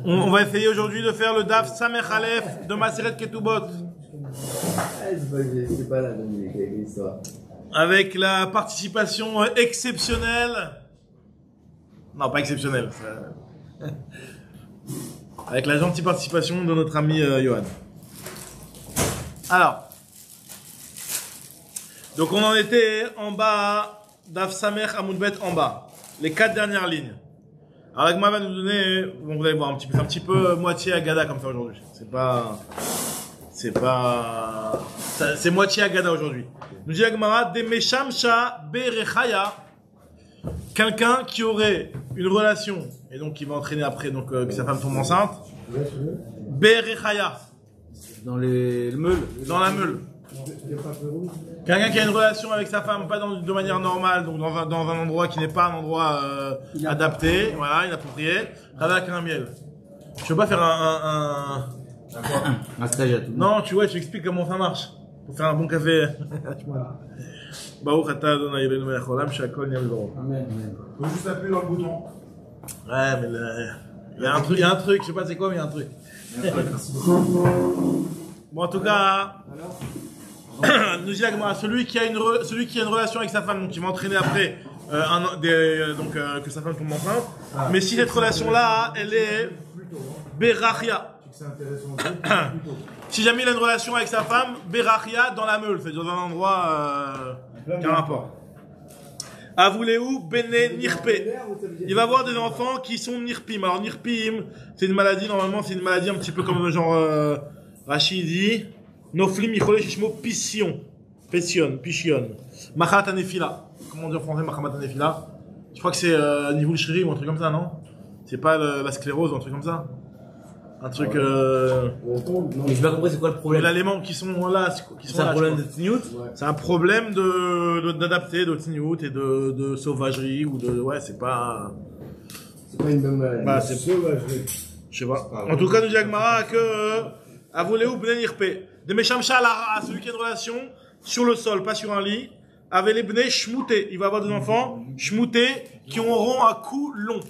On va essayer aujourd'hui de faire le Daf Samech Aleph de Maseret Ketubot. C'est pas la même histoire. Avec la participation exceptionnelle. Non, pas exceptionnelle. Ça... Avec la gentille participation de notre ami Johan. Alors. Donc on en était en bas, Daf Samech Amoudbet en bas. Les 4 dernières lignes. Alors Agma va nous donner, bon, vous allez voir un petit peu moitié Agada comme ça aujourd'hui. C'est moitié Agada aujourd'hui. Nous dit Agmara, Demeshamsha Berechaya, quelqu'un qui aurait une relation, et donc qui va entraîner après donc que sa femme tombe enceinte. Berechaya. Dans les meules. Dans la meule. Quelqu'un qui a une relation avec sa femme, pas de manière normale, donc dans un endroit qui n'est pas un endroit adapté, voilà, inapproprié, avec un miel. Je veux pas faire un stage à tout. Non, tu vois, tu expliques comment ça marche. Pour faire un bon café. Baruch atah Adonai Eloheinu melech haolam she'akol nהיה b'dvaro. Amen. Faut juste appuyer dans le bouton. Ouais, mais il y a un truc, je sais pas c'est quoi, mais il y a un truc. Bon, en tout cas, nous dit Agmara, celui qui a une relation avec sa femme, donc qui va entraîner après, que sa femme tombe enceinte. Mais si cette relation-là, elle est Berachia. C'est intéressant. Si jamais il a une relation avec sa femme, Berachia dans la meule, c'est dans un endroit qui a un rapport. Avouléou Bene Nirpe. Il va avoir des enfants qui sont Nirpim. Alors Nirpim, c'est une maladie, normalement c'est une maladie un petit peu comme genre Rachid dit Noflim Michole Shishmo Pission. Machalat Anefila. Comment on dit en français Machalat Anefila? Je crois que c'est niveau le chéri ou un truc comme ça, non? C'est pas la sclérose ou un truc comme ça? Un truc. J'ai pas compris c'est quoi le problème. Là, les membres qui sont là, C'est un problème de Tniout. C'est un problème d'adapter, de Tniout et de sauvagerie ou de. Ouais, c'est pas. C'est pas une bonne maladie. Bah, c'est sauvagerie. Je sais pas. En tout cas, nous dit Agmara que. Avouléou Bnen Irpe. De Meshamsha à celui qui a une relation sur le sol, pas sur un lit. Avec les Bnei Shmouté. Il va avoir des enfants Shmouté qui auront un cou long.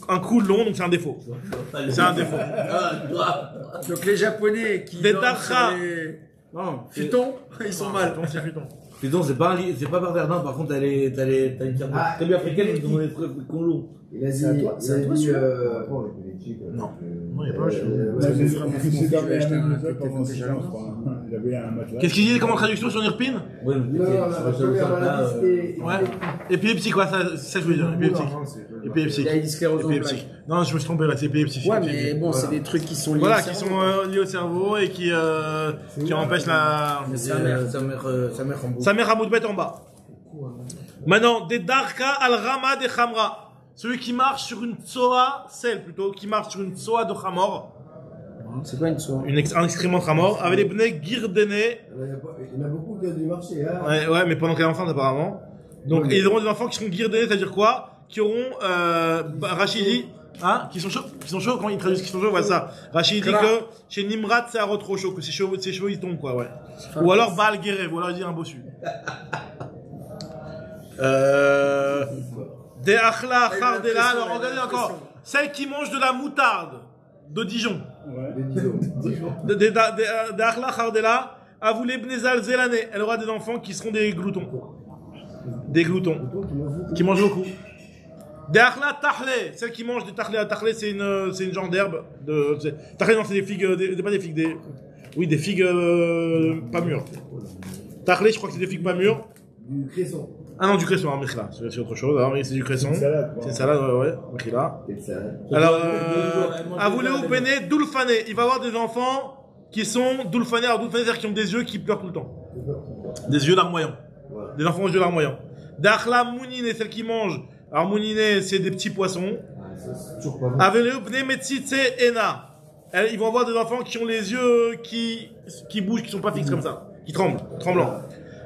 Un cou long, donc c'est un défaut. C'est un défaut. Donc les Japonais qui des dorment sur Darcha. les Non, futons, ils sont mal. c'est futon. Putain, c'est pas par Verdun, par contre, t'as une carte très bien africaine qui ont des trucs qu'on loue. Il a dit, Non, il n'y a pas. Qu'est-ce qu'il dit comme traduction sur Nirpin? Oui, mais Ouais. Épileptique, quoi, ça je veux dire. Épileptique. Il y a une sclérose en plaques. Non, je me suis trompé, là, c'est épileptique. Ouais, mais bon, c'est des trucs qui sont liés Voilà, au qui cerveau. sont liés au cerveau et qui empêchent la. sa mère en bout. Sa mère Hamoudbet en bas. Maintenant, des Darka al-Rama de Khamra. Celui qui marche sur une tsoa, celle plutôt, qui marche sur une tsoa de Khamor. C'est quoi une soie? Un excrément de Khamor, avec les Bnei Girdene. Il y en a beaucoup qui ont dû marcher. Hein. Ouais, mais pendant qu'elle est enceinte apparemment. Donc, ils auront des enfants qui seront Girdene, c'est-à-dire quoi? Qui auront, Rachidi, hein? Qui sont chauds, comment ils traduisent qui sont chauds? Voilà ça. Rachidi dit que chez Nimrat, c'est un trop chaud, que ses cheveux ils tombent, quoi, ouais. Ou alors Baal Guérev, ou alors il dit un bossu. Des Akhla Khardela, alors regardez encore. Celle qui mange de la moutarde de Dijon. Des Akhla Khardela, Avoulé Bnezal Zelane. Elle aura des enfants qui seront des gloutons. Des gloutons. Qui mangent beaucoup. Des Akhla Tahle, celle qui mange des Tahle. Tahle, c'est une genre d'herbe. Tahle, non, c'est des figues, pas des figues, des figues pas mûres. Tahle, je crois que c'est des figues pas mûres. Du cresson. Ah non, du cresson, hein, Mechila, c'est autre chose, alors, mais c'est du cresson. C'est une salade, ouais, Mechila. Alors, Avouléou Bene Doulfané, il va avoir des enfants qui sont Doulfané, alors Doulfané, c'est-à-dire qui ont des yeux qui pleurent tout le temps. Des yeux larmoyants. Des enfants aux yeux larmoyants. Dakhla Mouniné, celle qui mange. Alors Mouniné, c'est des petits poissons. Avouléou Bene Metsitse Ena. Ils vont avoir des enfants qui ont les yeux qui bougent, qui sont pas fixes comme ça, qui tremblants.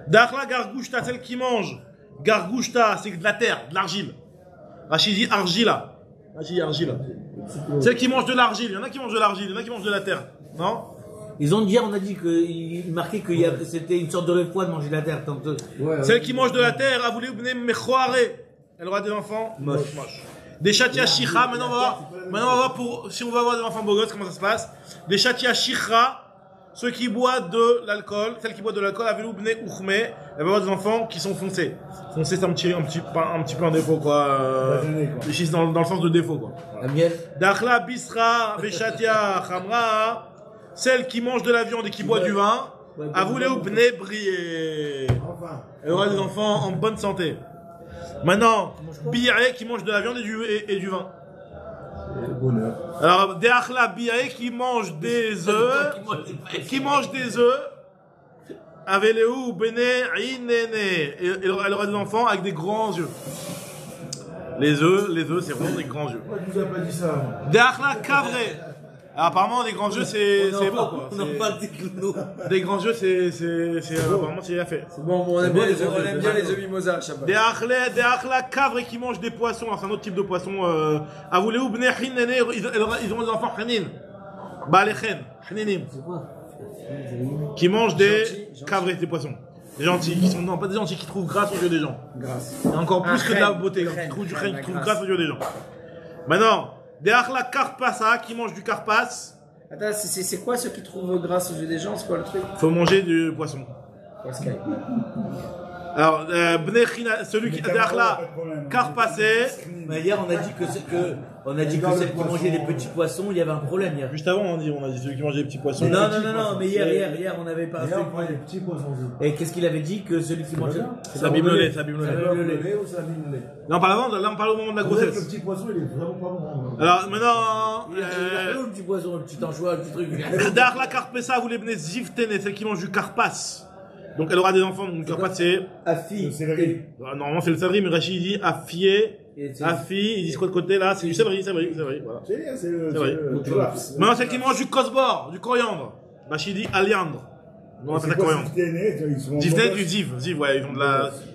Dakhla Gargouchta, celle qui mange. Gargouchta, c'est de la terre, de l'argile. Rachid dit argila. Celle qui mange de l'argile, il y en a qui mangent de l'argile, il y en a qui mangent de la terre. Non? Ils ont dit, on a dit qu'il marquait que c'était une sorte de réfoie de manger de la terre. Celle qui mange de la terre, a voulu venir mechoare. Elle aura des enfants moches. Des chatia shikha, maintenant on va voir pour, si on va avoir des enfants beaux gosses, comment ça se passe. Des chatia shikha, ceux qui boivent de l'alcool, celles qui boivent de l'alcool, avelou bne uchme, elle va avoir des enfants qui sont foncés. Foncés, c'est un petit peu un défaut, quoi. Dans le sens de défaut, quoi. La miel. Dakhla bisra, veshatia khamra, celle qui mange de la viande et qui boit du vin, avelou bne briller. Enfin. Elle aura des enfants en bonne santé. Maintenant, bi'are qui mange de la viande et du vin. Bonheur. Alors, Deachla bi'are qui mange des œufs, Aveleu bene inene. Elle aura des enfants avec des grands yeux. Les œufs, c'est vraiment des grands yeux. Pourquoi tu nous as pas dit ça avant? Deachla kavre. Alors, apparemment, des grands yeux, c'est beau, quoi. On n'a pas dit que nous. Des grands yeux, apparemment, c'est bien fait. Bon, on aime bien les œufs mimosa, Shabbat. Des achla cavre qui mangent des poissons, c'est un autre type de poisson. Avoulez-vous bne hinene, ils ont des enfants hanin. Balechen, haninim. Qui mangent des cavres et des poissons. Des gentils, non pas des gentils, qui trouvent grâce aux yeux des gens. Grâce. Et encore plus que de la beauté, qui trouvent grâce aux yeux des gens. Maintenant, des achla karpasa qui mangent du karpas. Attends, c'est quoi ceux qui trouvent grâce aux yeux des gens? C'est quoi le truc? Faut manger du poisson. Alors, celui qui là, carpassé. Mais hier, on a dit que celle qui mangeait les petits poissons, il y avait un problème hier. Juste avant, on a dit celui qui mangeait les petits poissons. Non, mais hier, on avait parlé. On prend les petits poissons. Et qu'est-ce qu'il avait dit que celui qui mangeait? Ça abîme le lait. Ou ça abîme le lait? Non, pas avant, là on parle au moment de la Le grossesse. petit poisson, il est vraiment pas bon. Alors, maintenant. Le petit poisson, le petit anchois, le petit truc. Derrière la carpessa, vous les venez zivtene, celle qui mange du carpas. Donc elle aura des enfants, donc le carpas c'est. Affi. Normalement c'est le céleri, mais Rachid il dit affié, affi, ils disent quoi de côté là? C'est du céleri, voilà. C'est le. Maintenant celle qui mange du cosbor, du coriandre. Rachid dit aliandre. Non, c'est la coriandre. Zivtene du ziv, ouais,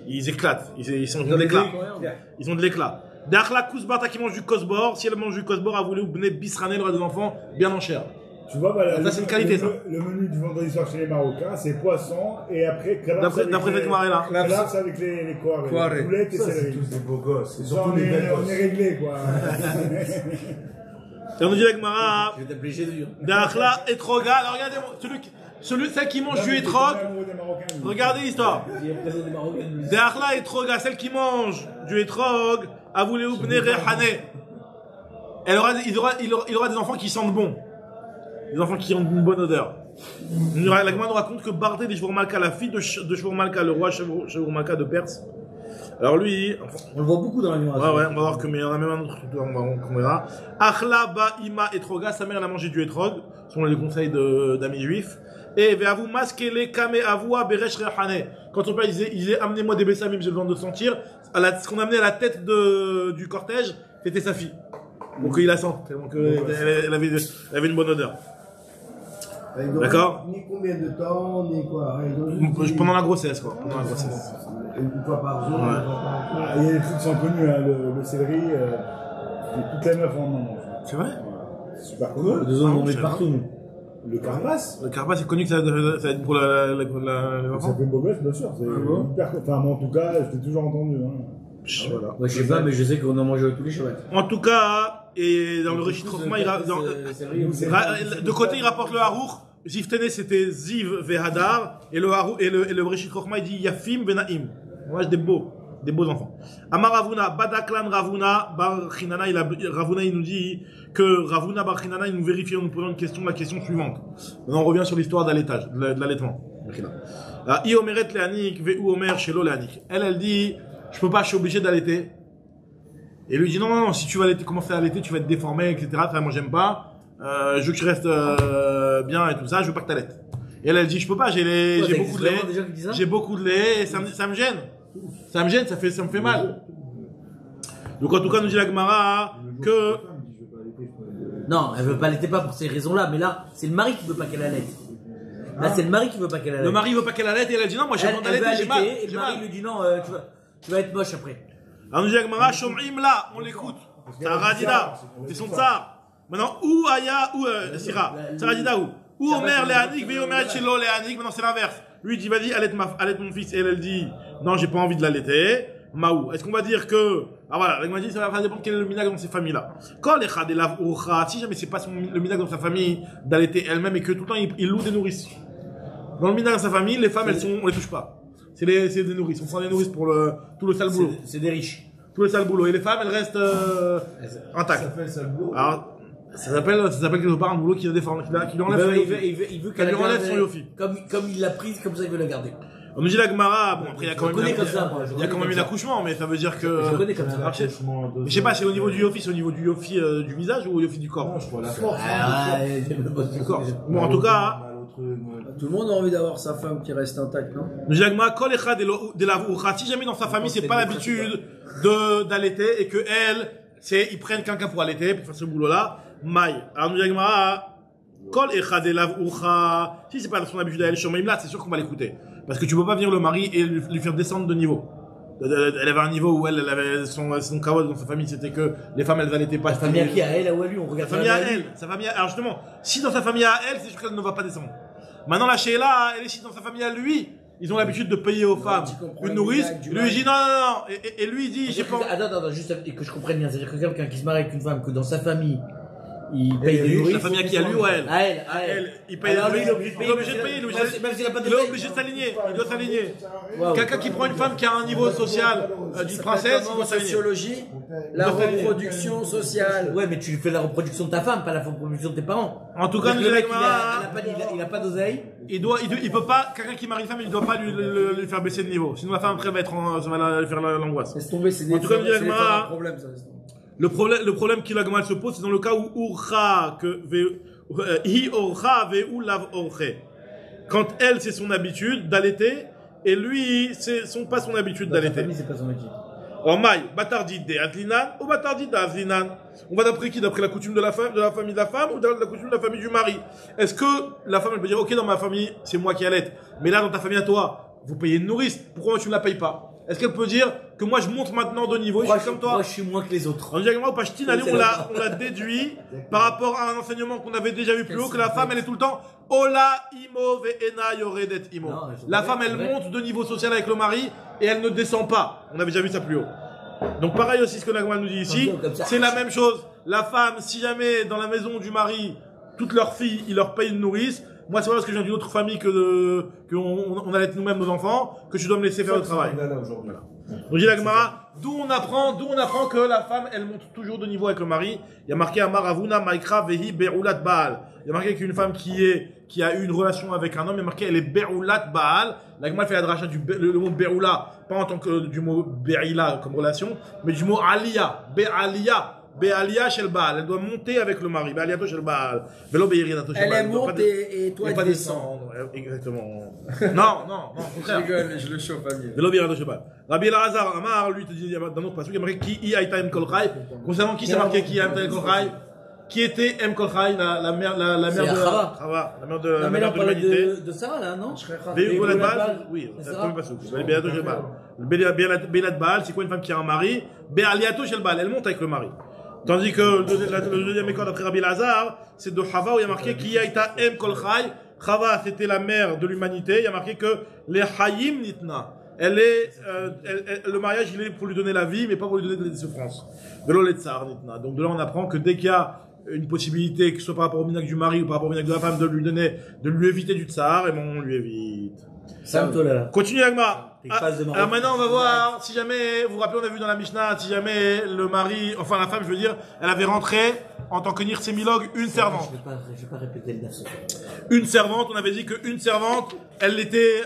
ils éclatent, ils ont de l'éclat. Ils ont de l'éclat. Derrière la kousbata qui mange du cosbor, si elle mange du cosbor, elle voulait ou bne bisrané, elle aura des enfants bien en chair. Tu vois, bah, ça c'est une qualité ça. Le menu du vendredi soir chez les Marocains, c'est poisson et après d'après cette marée là. Claps avec les coires, les boulettes et céleri. Tous des beaux gosses. On est réglé quoi. Et on nous dit avec Mara. Je vais t'appeler Jésus. Dakhla etroga. Alors regardez, celle qui mange du etrog. Regardez l'histoire. Dakhla etroga, celle qui mange du etrog. Avoulez-vous bne rehane. Il aura des enfants qui sentent bon. Des enfants qui ont une bonne odeur. La Gemara nous raconte que Bardé des Shvur Malka, la fille de Shvur Malka, le roi Shvur Malka de Perse. Alors lui, on le voit beaucoup dans la Gemara. Ouais, on va voir que mais il y en a même un autre, on verra. Achla ba ima etroga, sa mère elle a mangé du etrog, selon les conseils d'amis juifs. Et ve'avu maskele kame avua beresh rehane. Quand son père disait amenez-moi des bessamim, j'ai besoin de sentir. Ce qu'on amenait à la tête du cortège, c'était sa fille. Donc il la sent, donc elle avait une bonne odeur. D'accord. Ni combien de temps, ni quoi. Pendant la grossesse, quoi. Pendant la grossesse. Une fois par jour. Il y a des trucs qui sont connus, hein, le céleri, toutes les meufs en mangent. C'est vrai? C'est super cool. Deux hommes, on met partout, nous. Le carpas. Le carpas, c'est connu que ça va être pour les enfants. Ça fait beau gosse, bien sûr. C'est hyper cool. Enfin, moi, en tout cas, je l'ai toujours entendu. Hein. Voilà. Moi, je sais pas, mais je sais qu'on en mange tous les Shabbats. En tout cas, et dans le Réchit Chokhmah, de côté, il rapporte le Harour. Ziftene, c'était Ziv Vehadar. Et le Réchit Chokhmah, il dit Yafim Benaim. Moi, j'ai des beaux enfants. Amar Ravuna, Badaklan Ravuna, Bar Chinana, Ravuna, il nous dit que Ravuna Bar Chinana, il nous vérifie en nous posant une question, la question suivante. Maintenant, on revient sur l'histoire d'allaitage, de l'allaitement. I Omeret Leanik, Veu Omer Shelo Leanik. Elle dit, je peux pas, je suis obligé d'allaiter. Et lui dit non, si tu vas commencer à allaiter, tu vas être déformé, etc. Enfin, moi j'aime pas. Je veux que tu restes bien et tout ça. Je veux pas que t'allaites. Et elle dit je peux pas, j'ai beaucoup de lait. J'ai beaucoup de lait et ça me gêne. Ça me gêne, ça me fait mal. Donc en tout cas nous dit la Gemara que non, elle veut pas allaiter pas pour ces raisons-là, mais là c'est le mari qui veut pas qu'elle allaite. Là c'est le mari qui veut pas qu'elle allaite. Le mari veut pas qu'elle allaite et elle dit non, moi j'ai besoin d'allaiter, j'ai mal. Et le mari lui dit non, tu vas être moche après. Alors nous dit la Gemara Shom'im là, on l'écoute. C'est un radida, c'est son tsar. Maintenant où Aya ou Sira, c'est radida où Omer Léanik, ve Omer Chelo Léanik. Maintenant c'est l'inverse. Lui dit vas-y allaite mon fils et elle dit non j'ai pas envie de l'allaiter. Maou. Est-ce qu'on va dire que Ah voilà, la Gemara dit ça va dépendre quel est le minag dans ces familles-là. Quand les chad et la si jamais c'est pas le minag dans sa famille d'allaiter elle-même et que tout le temps il loue des nourrices. Dans le minag dans sa famille, les femmes on les touche pas. C'est des nourrices. On prend des nourrices pour tout le sale boulot. C'est des riches. Tout le sale boulot. Et les femmes, elles restent intactes. Ça s'appelle sale boulot. Alors, ça s'appelle quelque part un boulot qui lui enlève son yofi. Il veut qu'elle lui enlève son yofi. Comme il l'a prise, comme ça il veut la garder. On nous dit la Gemara, bon après il y a quand même un un accouchement, mais ça veut dire que. Je connais comme ça. Alors, je sais pas, c'est au niveau du yofi, c'est au niveau du yofi du visage ou au yofi du corps? Non, je crois la force. Du corps. Bon, en tout cas. Tout le monde a envie d'avoir sa femme qui reste intacte, non? Nous dit la Gemara, kol echad de la voucha. Si jamais dans sa famille c'est pas l'habitude d'allaiter et que ils prennent quelqu'un pour allaiter, pour faire ce boulot-là, maï. Alors nous dit la Gemara, kol echad de la voucha. Si c'est pas son habitude d'aller chez là, c'est sûr qu'on va l'écouter. Parce que tu peux pas venir le mari et lui faire descendre de niveau. Elle avait un niveau où elle avait son kawad dans sa famille, c'était que les femmes elles allaitaient pas. Sa famille à qui? À elle ou à lui? On regarde sa famille à elle. Sa famille alors justement, si dans sa famille à elle, c'est sûr qu'elle ne va pas descendre. Maintenant la Sheila, elle est si dans sa famille à lui, ils ont l'habitude de payer aux femmes une nourrice. Lui dit non. Et lui il dit j'ai pas. Attends, juste que je comprenne bien, c'est-à-dire que quelqu'un qui se marie avec une femme que dans sa famille il paye des nourrices. La famille à qui? À lui ou à elle? À elle. Il paye des nourrices. Il est obligé de payer. Même s'il a pas de il est obligé de s'aligner. Il doit s'aligner. Quelqu'un qui prend une femme qui a un niveau social d'une princesse, il doit s'aligner. Sociologie, la reproduction sociale. Ouais, mais tu fais la reproduction de ta femme, pas la reproduction de tes parents. En tout cas, le mec, il a pas d'oseille. Il peut pas, quelqu'un qui marie une femme, il doit pas lui faire baisser de niveau. Sinon la femme après ça va lui faire l'angoisse. Laisse tomber, c'est des problèmes, ça. Le problème qui la Gemara se pose, c'est dans le cas où quand elle, c'est son habitude d'allaiter, et lui, c'est pas son habitude d'allaiter. C'est pas son habitude. En maille, batardit de Azlinan ou batardit d'Azlinan. On va d'après qui? D'après la coutume de la famille de la femme ou de la coutume de la famille du mari? Est-ce que la femme, elle peut dire, ok, dans ma famille, c'est moi qui allaite, mais là, dans ta famille à toi, vous payez une nourrice, pourquoi tu ne la payes pas? Est-ce qu'elle peut dire que moi je monte maintenant de niveau, je suis comme toi? Moi je suis moins que les autres. On dit au Pashtin, on l'a déduit par rapport à un enseignement qu'on avait déjà vu plus haut, que la femme elle est tout le temps Ola imo ve'ena yoredet imo. La femme elle monte de niveau social avec le mari et elle ne descend pas. On avait déjà vu ça plus haut. Donc pareil aussi ce que la Gemara nous dit ici, c'est la même chose. La femme, si jamais dans la maison du mari, toutes leurs filles, ils leur payent une nourrice. Moi, c'est pas parce que je viens d'une autre famille qu'on allait nous-mêmes nos enfants que je dois me laisser faire le travail. Voilà. Donc, dit la Gemara, d'où on apprend que la femme, elle monte toujours de niveau avec le mari. Il y a marqué Amar Avuna Maikra Vehi Berulat Baal. Il y a marqué qu'une femme qui a eu une relation avec un homme, il y a marqué elle est Berulat Baal. La Gemara fait la dracha le mot Berula, pas en tant que du mot Berila comme relation, mais du mot Aliyah, Be'aliyah. Be'aliyah shel Baal, elle doit monter avec le mari. Be'aliyato shel Baal. Elle monte et toi tu descends. Exactement. Non, au contraire. Je le chauffe à mieux. Velo be'aliyato shel Baal. Rabbi Elazar Amar, lui, te dit dans notre passage, il y a marqué qui aïta em kol chai. Concernant qui c'est marqué qui aïta em kol chai? Qui était em kol chai, la mère de Chava, la mère de l'humanité. De Sarah là, non? Be'ulat Baal, oui, c'est le premier passage. Be'aliyato shel Baal. Be'ulat Baal, c'est quoi une femme qui a un mari? Be'aliyato shel Baal, elle monte avec le mari. Tandis que le deuxième école après Rabbi Lazare, c'est de Chava où il y a marqué qui aïta em kol chai. Chava, c'était la mère de l'humanité. Il y a marqué que les hayim nitna. Le mariage, il est pour lui donner la vie, mais pas pour lui donner des souffrances. De l'oletsar nitna. Donc de là, on apprend que dès qu'il y a une possibilité, que ce soit par rapport au minag du mari ou par rapport au minag de la femme, de lui éviter du tsar, et bon, on lui évite. Continue Agma. Alors maintenant on va voir si jamais, vous vous rappelez on a vu dans la Mishnah, si jamais le mari, enfin la femme je veux dire, elle avait rentré en tant que nirsémilogue une servante. Je vais pas répéter le verset. Une servante, on avait dit qu'une servante, elle était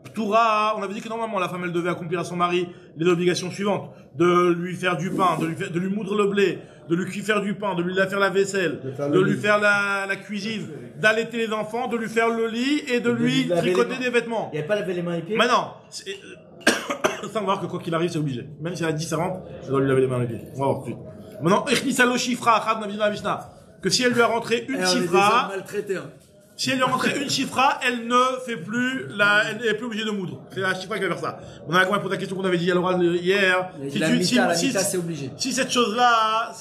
Ptoura, on avait dit que normalement la femme elle devait accomplir à son mari les obligations suivantes, de lui faire du pain, de lui moudre le blé, de lui faire du pain, de lui faire la vaisselle, de lui faire la cuisine, d'allaiter les enfants, de lui faire le lit et de lui tricoter des vêtements. Il n'y a pas laver les mains et les pieds. Maintenant, sans voir que quoi qu'il arrive c'est obligé. Même si elle a 10 servantes, elle doit lui laver les mains et les pieds. On va voir tout de suite. Maintenant, Echnisalo Shifra, on a vu dans la Mishnah, que si elle lui a rentré une Shifra, si elle lui a rentré une Shifra, elle ne fait plus elle n'est plus obligée de moudre. C'est la Shifra qui va faire ça. On a pour la question qu'on avait dit à l'oral hier. Si cette chose-là,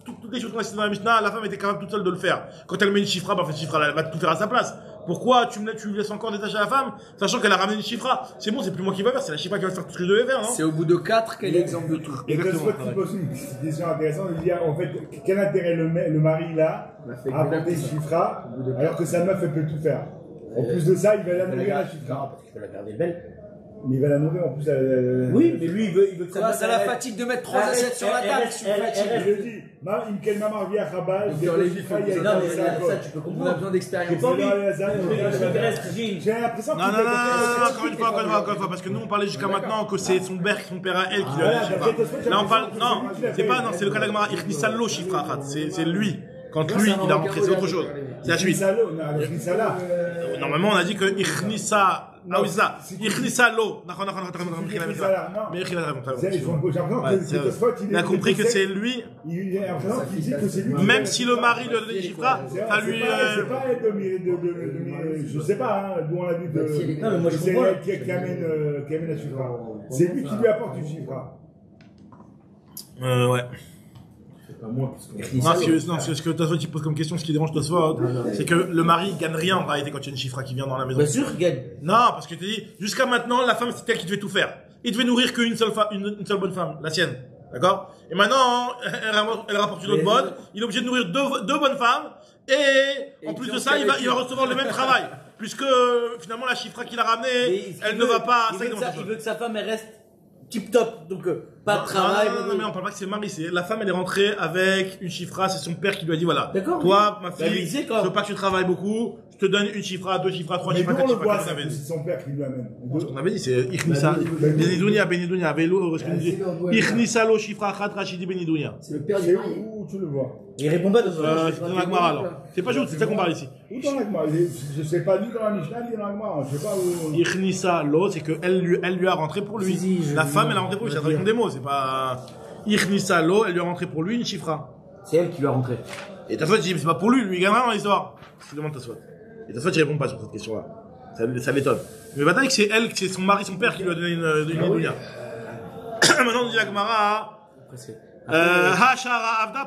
toutes les choses qu'on a citées dans la Mishnah, la femme était capable toute seule de le faire. Quand elle met une Shifra, cette Shifra, elle va tout faire à sa place. Pourquoi tu lui laisses encore détacher à la femme, sachant qu'elle a ramené une chifra? C'est bon, c'est plus moi qui va faire, c'est la chifra qui va faire tout ce que je devais faire, non? C'est au bout de 4 quel exemple de tout. Et que Exactement, soit tu poses une question intéressante, il dit en fait, quel intérêt le mari là à apporter une chifra alors que sa meuf elle peut tout faire. En plus de ça, il va la nourrir la chifra. Non, parce qu'il faut la garder belle. Mais il va la nourrir en plus. Oui, mais lui, il veut que Ça la fatigue de mettre 3 assiettes sur la table. Je le dis, il me m'a à Rabat, Dans les vies, Non, mais ça, tu peux On a comprendre. besoin d'expérience. J'ai pas envie. J'ai l'impression Non, encore une fois, parce que nous on parlait jusqu'à maintenant que c'est son père à elle qui lui a dit chifra. Là on parle, non, c'est le cas d'Agmara, Irnisalo chifra, c'est lui. Quand lui, il a rentré, c'est autre chose. C'est la suite. Normalement, on a dit que Irnisa, ah oui, ça. Irnisa lo. Mais on a compris que c'est lui. Même si le mari le donne chifra, ça lui. Je sais pas d'où on a vu qui amène la chifra. C'est lui qui lui apporte une chifra. Ouais. Pas moi, parce que. Non, ce que Tosfot pose comme question, ce qui dérange Tosfot, c'est que le mari gagne rien en réalité quand il y a une chifra qui vient dans la maison. Bien sûr qu'il gagne. Non, parce que tu dis, jusqu'à maintenant, la femme c'était elle qui devait tout faire. Il devait nourrir qu'une seule une seule bonne femme, la sienne. D'accord? Et maintenant, elle rapporte une autre bonne, il est obligé de nourrir deux bonnes femmes, et en plus de ça, il va recevoir le même travail. Puisque finalement, la chifra qu'il a ramenée, elle ne va pas. Il veut que sa femme elle reste tip top, donc pas de travail. Non, mais on parle pas que c'est mari, c'est la femme elle est rentrée avec une chifra, c'est son père qui lui a dit voilà. D'accord. Toi, ma fille, je veux pas que tu travailles beaucoup, je te donne une chifra, 2 chifras, 3 chifras, 4 chifras, c'est son père qui lui amène. Ce qu'on avait dit, c'est Irnisa, Benidounia, Vélo, Irnisa lo chifra, Khat Rachidi Benidounia. C'est le père C'est du mari. où tu le vois? Il répond pas de C'est dans l'Agmara alors. C'est pas juste, c'est ça qu'on parle ici. Où dans l'Agmara? Je sais pas ni dans la Mishnah ni dans l'Agmara. Je sais pas où. Irnisa lo, c'est qu'elle lui a rentré pour lui. La femme elle a rentré pour lui, c'est la traduction des mots, c'est pas. Irnisa lo, elle lui a rentré pour lui une chifra. C'est elle qui lui a rentré. Et Tosfot dit, c'est pas pour lui, il gagnera dans l'histoire. Je demande Tosfot. Et Tosfot, il répond pas sur cette question-là. Ça l'étonne. Mais maintenant que c'est elle, que c'est son mari, son père qui lui a donné une Nidounia. Maintenant, on dit la Gemara.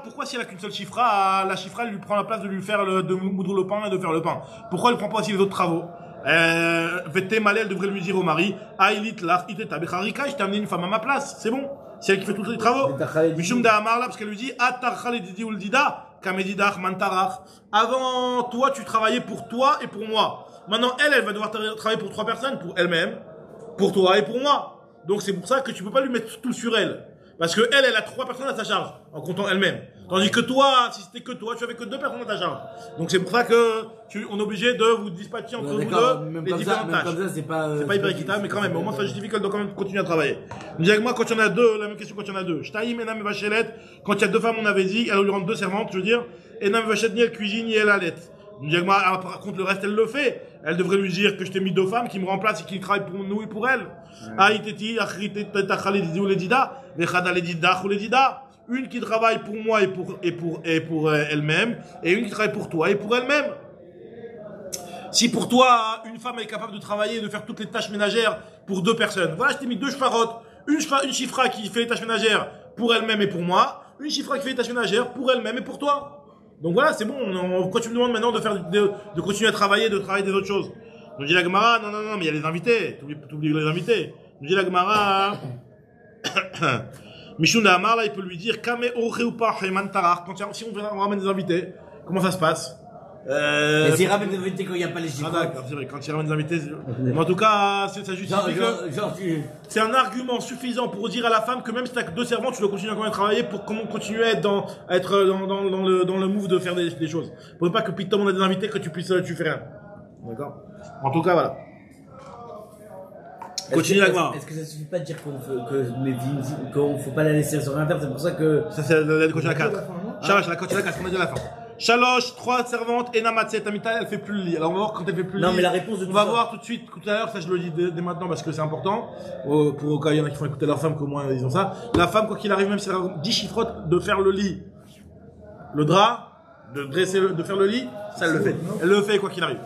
Pourquoi si elle a qu'une seule chifra, la chifra lui prend la place de lui faire de moudre le pain et de faire le pain? Pourquoi elle prend pas aussi les autres travaux? Vete Malel devrait lui dire au mari, Aïlit lach iteta becharika, je t'ai amené une femme à ma place, c'est bon? C'est elle qui fait tous les travaux. Mishum da Amar là, parce qu'elle lui dit, Atar Didi ou le Dida, Kamedidach Mantarach. Avant toi, tu travaillais pour toi et pour moi. Maintenant, elle va devoir travailler pour 3 personnes, pour elle-même, pour toi et pour moi. Donc c'est pour ça que tu peux pas lui mettre tout sur elle. Parce que elle a 3 personnes à sa charge, en comptant elle-même. Tandis que toi, si c'était que toi, tu avais que 2 personnes à ta charge. Donc c'est pour ça que on est obligé de vous dispatcher entre vous deux les différentes tâches. C'est pas hyper équitable, mais quand même, au moins ça justifie qu'elle doit quand même continuer à travailler. Nous dit avec moi, quand il y en a 2, la même question quand il y en a 2. Shtaïm, Enam et Vachelet, quand il y a 2 femmes, on avait dit, elle lui rend 2 servantes, je veux dire, Enam et Vachelet, ni elle cuisine, ni elle allait. Nous dit avec moi, par contre, le reste, elle le fait. Elle devrait lui dire que je t'ai mis 2 femmes qui me remplacent et qui travaillent pour nous et pour elle. Aïteti, Achriteti, Tachaledi ou Ledida, Vechada Ledida ou Ledida. Une qui travaille pour moi et pour elle-même, et une qui travaille pour toi et pour elle-même. Si pour toi, une femme est capable de travailler et de faire toutes les tâches ménagères pour 2 personnes, voilà, je t'ai mis 2 chfarotes, une chifra qui fait les tâches ménagères pour elle-même et pour moi, une chifra qui fait les tâches ménagères pour elle-même et pour toi. Donc voilà, c'est bon, quand tu me demandes maintenant de continuer à travailler, de travailler des autres choses. Nous dit la Gemara, non, mais il y a les invités, t'oublies les invités. Nous dit la Gemara, Mishun Amar, là, il peut lui dire, Kame Orhe ou pas, si on ramène des invités, comment ça se passe? Mais s'il ramène des invités quand il n'y a pas les chiffres. Ah d'accord, c'est vrai, quand il ramène des invités, mais en tout cas, ça justifie c'est un argument suffisant pour dire à la femme que même si tu as que 2 servantes, tu dois continuer à quand même travailler pour comment continuer à être dans le move de faire des choses. Pour ne pas que pitom on a des invités que tu fais rien. D'accord? En tout cas, voilà. Continue la gloire. Est-ce que ça suffit pas de dire qu'on faut pas la laisser sans rien faire? C'est pour ça que. Ça, c'est la coach à la 4. Chaloche, la coach à la 4, on a dit à la fin. Chaloche, 3 servantes, et Namatset, Amita, elle fait plus le lit. Alors on va voir quand elle fait plus le lit. Non, mais la réponse de tout on va voir tout de suite, tout à l'heure, ça je le dis dès maintenant parce que c'est important. Pour quand il y en a qui font écouter leur femme, qu'au moins ils ont ça. La femme, quoi qu'il arrive, même si elle a 10 chiffrottes, de faire le lit, le drap, de faire le lit, ça elle le fait. Elle le fait quoi qu'il arrive.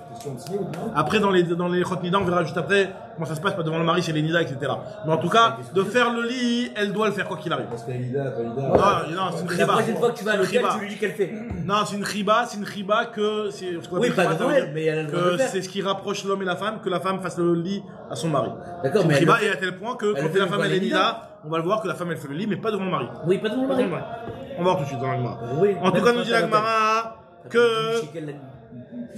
Après dans les Chot Nida, on verra juste après comment ça se passe, pas devant le mari, chez les Nida, etc. Mais en tout cas, de faire le lit, elle doit le faire quoi qu'il arrive. Parce que Nida, pas Nida. Non, c'est une La khiba. prochaine fois que tu vas à l'hôtel, tu lui dis qu'elle fait. Non, c'est une khiba que c'est ce qu'on Oui, appelle pas khiba, devant ça veut elle, dire mais elle a le droit de que le faire. c'est ce qui rapproche l'homme et la femme, que la femme fasse le lit à son mari. D'accord, C'est mais une elle khiba le fait. et à tel point que Elle quand fait la femme devant elle est les Nida, on va le voir que la femme elle fait le lit, mais pas devant le mari. Oui, pas devant le Pas devant le mari. mari. On va voir tout de suite dans la Gemara. Oui, En tout même cas, quand nous dit t'as la Gemara que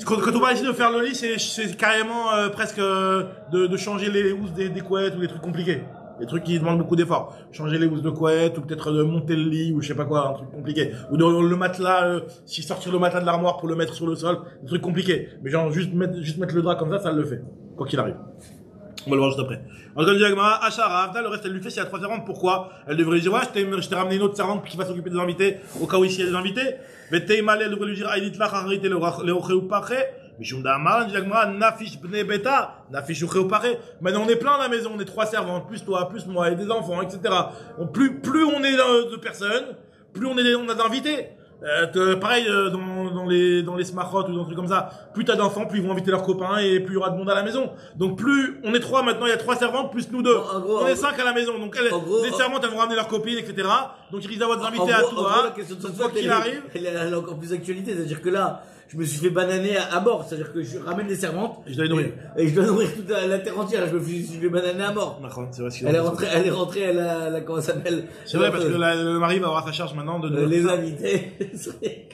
quand on parle ici de faire le lit, c'est carrément presque de changer les housses des couettes ou des trucs compliqués. Des trucs qui demandent beaucoup d'efforts. Changer les housses de couette ou peut-être de monter le lit ou je sais pas quoi, un truc compliqué. Ou le matelas, si sortir le matelas de l'armoire pour le mettre sur le sol, des trucs compliqués. Mais genre juste mettre le drap comme ça le fait. Quoi qu'il arrive. On va le voir juste après. En tout cas, nous dit la Gemara, Achara, Avda, le reste elle lui fait s'il y a 3 servantes. Pourquoi? Elle devrait dire, ouais, je t'ai ramené une autre servante qui va s'occuper des invités, au cas où ici il y a des invités. Mais Teimale, elle devrait lui dire, Aïdit la harité le ocheu paré. Mishunda Amar, dit la Gemara, Nafish bne beta, Nafish ocheu paré. Maintenant on est plein à la maison, on est 3 servantes, plus toi, plus moi, et des enfants, etc. Donc, plus on est de personnes, plus on a d'invités. Pareil dans les smarot ou dans des trucs comme ça, plus t'as d'enfants, plus ils vont inviter leurs copains et plus il y aura de monde à la maison. Donc plus on est 3 maintenant, il y a 3 servantes plus nous 2. On est 5 à la maison. Donc les servantes elles vont ramener leurs copines, etc. Donc ils risquent d'avoir des invités à toi. Quoi qu'il arrive. Elle a encore plus d'actualité, c'est-à-dire que là, je me suis fait bananer à mort, c'est-à-dire que je ramène des servantes. Et je dois les nourrir. Et je dois nourrir toute la terre entière, je me suis fait bananer à mort. C'est vrai, Elle est rentrée, elle a comment ça s'appelle? C'est vrai parce que le mari va avoir sa charge maintenant de les invités. C'est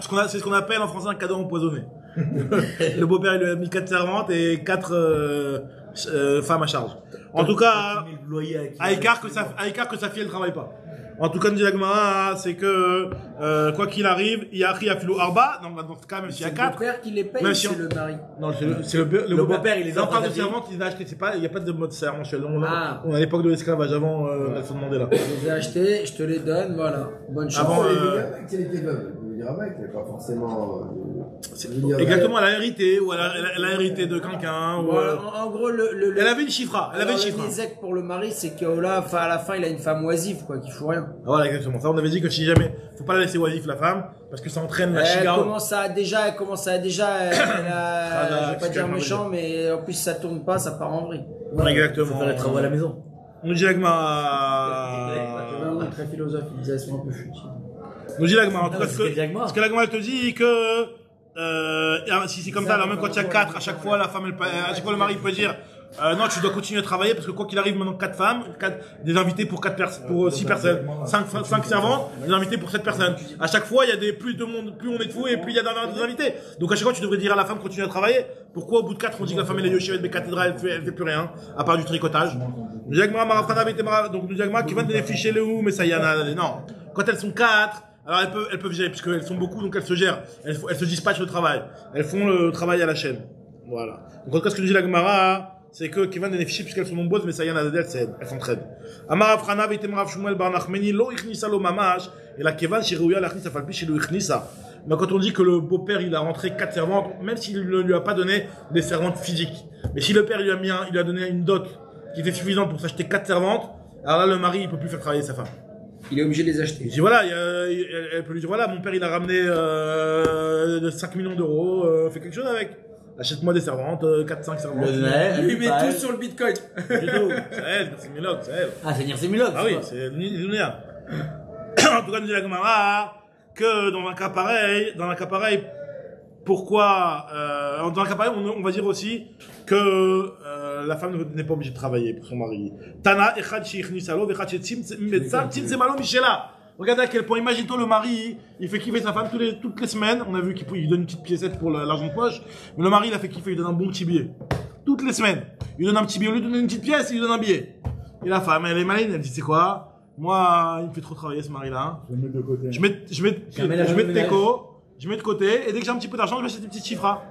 ce qu'on appelle en français un cadeau empoisonné. Le beau-père il lui a mis 4 servantes et 4 femmes à charge. En tout cas, à écart que sa fille elle travaille pas. En tout cas, nous dit la Gemara, c'est que quoi qu'il arrive, il y a Akhi Afilou Arba, donc dans ce cas, même s'il y a 4. C'est le père qui les paye, Même ou si c'est le mari. Non, c'est le beau-père, il les a en parle de achetés. servante, il les a achetés. C'est pas, il n'y a pas de mode servant chez nous. On Ah. a l'époque de l'esclavage avant Nelson Mandela. Je les ai achetés, je te les donne, voilà. Bonne chance. Avant, Elle était veuve. Je veux dire, un mec, elle n'a pas forcément. exactement, elle a hérité, ou elle a hérité de quelqu'un, ou, Voilà, en gros, elle avait une chifra, elle avait une le chifra. nizek pour le mari, c'est qu'à la fin, il a une femme oisive, quoi, qui fout rien. Voilà, exactement. Ça, on avait dit que si jamais, faut pas la laisser oisif, la femme, parce que ça entraîne la Elle chiga. commence à déjà, je vais pas dire méchant, mais en plus, ça tourne pas, ça part en vrille. Exactement. Faut faire les travaux à la maison. Nous dit la Gemara. C'est vraiment très philosophe, ils disaient, elles sont un peu futiles. Nous dit la Gemara. En tout Non, cas, mais ce que la Gemara te dit que, si c'est comme ça, alors même quand il y a 4, à chaque fois, la femme, à chaque fois, le mari peut dire, non, tu dois continuer à travailler parce que quoi qu'il arrive, maintenant 4 femmes, des invités pour 6 personnes, 5 servantes, des invités pour 7 personnes. À chaque fois, il y a plus de monde, plus on est de fous et plus il y a des invités. Donc à chaque fois, tu devrais dire à la femme continue à travailler. Pourquoi au bout de 4, on dit que la femme elle est yoshevet de cathédrale, elle fait plus rien, à part du tricotage. Donc nous dit qui va donner ficher le ou, mais ça y en a, non. Quand elles sont 4, alors elles peuvent gérer, puisqu'elles sont beaucoup, donc elles se gèrent. Elles se dispatchent le travail. Elles font le travail à la chaîne. Voilà. Donc en tout cas, ce que nous dit la Gemara, c'est que Kivan des fichiers puisqu'elles sont nombreuses, mais ça y en a d'elles, elles s'entraident. Amar Afrana veitemrav Shmuel bar Nachmeni lo ichnisa lo mamash et la Kivan shirouya l'achnisa falpi shilu ichnisa. Mais quand on dit que le beau-père il a rentré 4 servantes, même s'il ne lui a pas donné des servantes physiques, mais si le père il lui a donné une dot qui était suffisante pour s'acheter 4 servantes, alors là le mari il peut plus faire travailler sa femme. Il est obligé de les acheter. Il dit voilà, elle peut lui dire voilà, mon père il a ramené 5 millions d'euros, fais quelque chose avec. Achète-moi des servantes, 4-5 servantes. Lui met tout sur le bitcoin. C'est elle, c'est Milok, c'est elle. Ah, c'est Nirsemilok. Ah oui, c'est Lunia. En tout cas, nous dit la Gemara que dans un cas pareil, pourquoi, dans un cas pareil, on va dire aussi que la femme n'est pas obligée de travailler pour son mari. Tana echad sheichnisalo vechad shetzim malo michela. Regardez à quel point, imagine-toi le mari, il fait kiffer sa femme toutes les semaines, on a vu qu'il donne une petite piécette pour l'argent de poche, mais le mari il a fait kiffer, il donne un bon petit billet. Toutes les semaines, il donne un petit billet, au lieu de donner une petite pièce, il donne un billet. Et la femme, elle est maline, elle dit c'est quoi? Moi, il me fait trop travailler ce mari-là. Je vais mettre de côté. Je mets de côté, et dès que j'ai un petit peu d'argent, je m'achète des petites chiffres.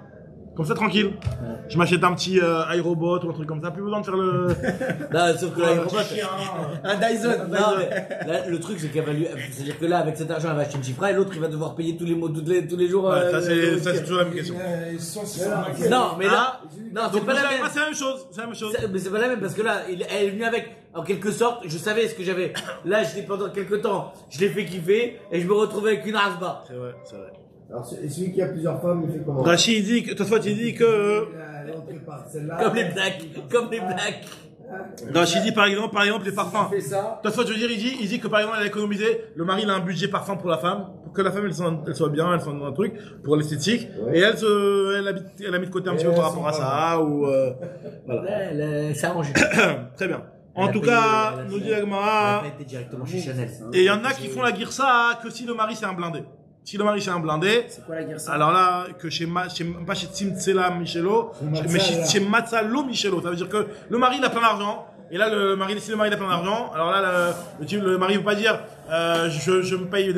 Comme ça, tranquille. Je m'achète un petit iRobot ou un truc comme ça, plus besoin de faire le... Non, sauf que là, Un Dyson. non, mais là, le truc, c'est qu'elle va lui, c'est-à-dire que là, avec cet argent, elle va acheter une chifra et l'autre, il va devoir payer tous les mois, tous les jours. Ouais, ça, c'est toujours la même question. Non, mais là, non, c'est pas la même. C'est la même chose, Mais c'est pas la même parce que là, elle est venue avec en quelque sorte, je savais ce que j'avais. Là, pendant quelques temps, je l'ai fait kiffer et je me retrouvais avec une rasba. C'est vrai, c'est vrai. Alors, celui qui a plusieurs femmes, il fait comment? Rachid, il dit que, toi, tu dis que, Comme les blacks, comme les blacks. Rachid dit par exemple les parfums. Il fait ça. Toi, tu veux dire, il dit que par exemple, elle a économisé, le mari, il a un budget parfum pour la femme, pour que la femme, elle soit bien, elle soit dans un truc, pour l'esthétique. Ouais. Et elle a mis de côté un petit peu par rapport à ça, ou, voilà. Ça arrange. Très bien. En tout cas, nous dit la Gemara. Elle a été directement chez Chanel. Et il y en a qui font la girsa que si le mari c'est un blindé. Si le mari c'est un blindé, C'est quoi la guerre ça? alors là, que pas chez Tzimtzela Michelo, mais chez Matzalo Michelo. Ça veut dire que le mari il a plein d'argent. Et là, si le mari il a plein d'argent, alors là, le mari ne veut pas dire, je me paye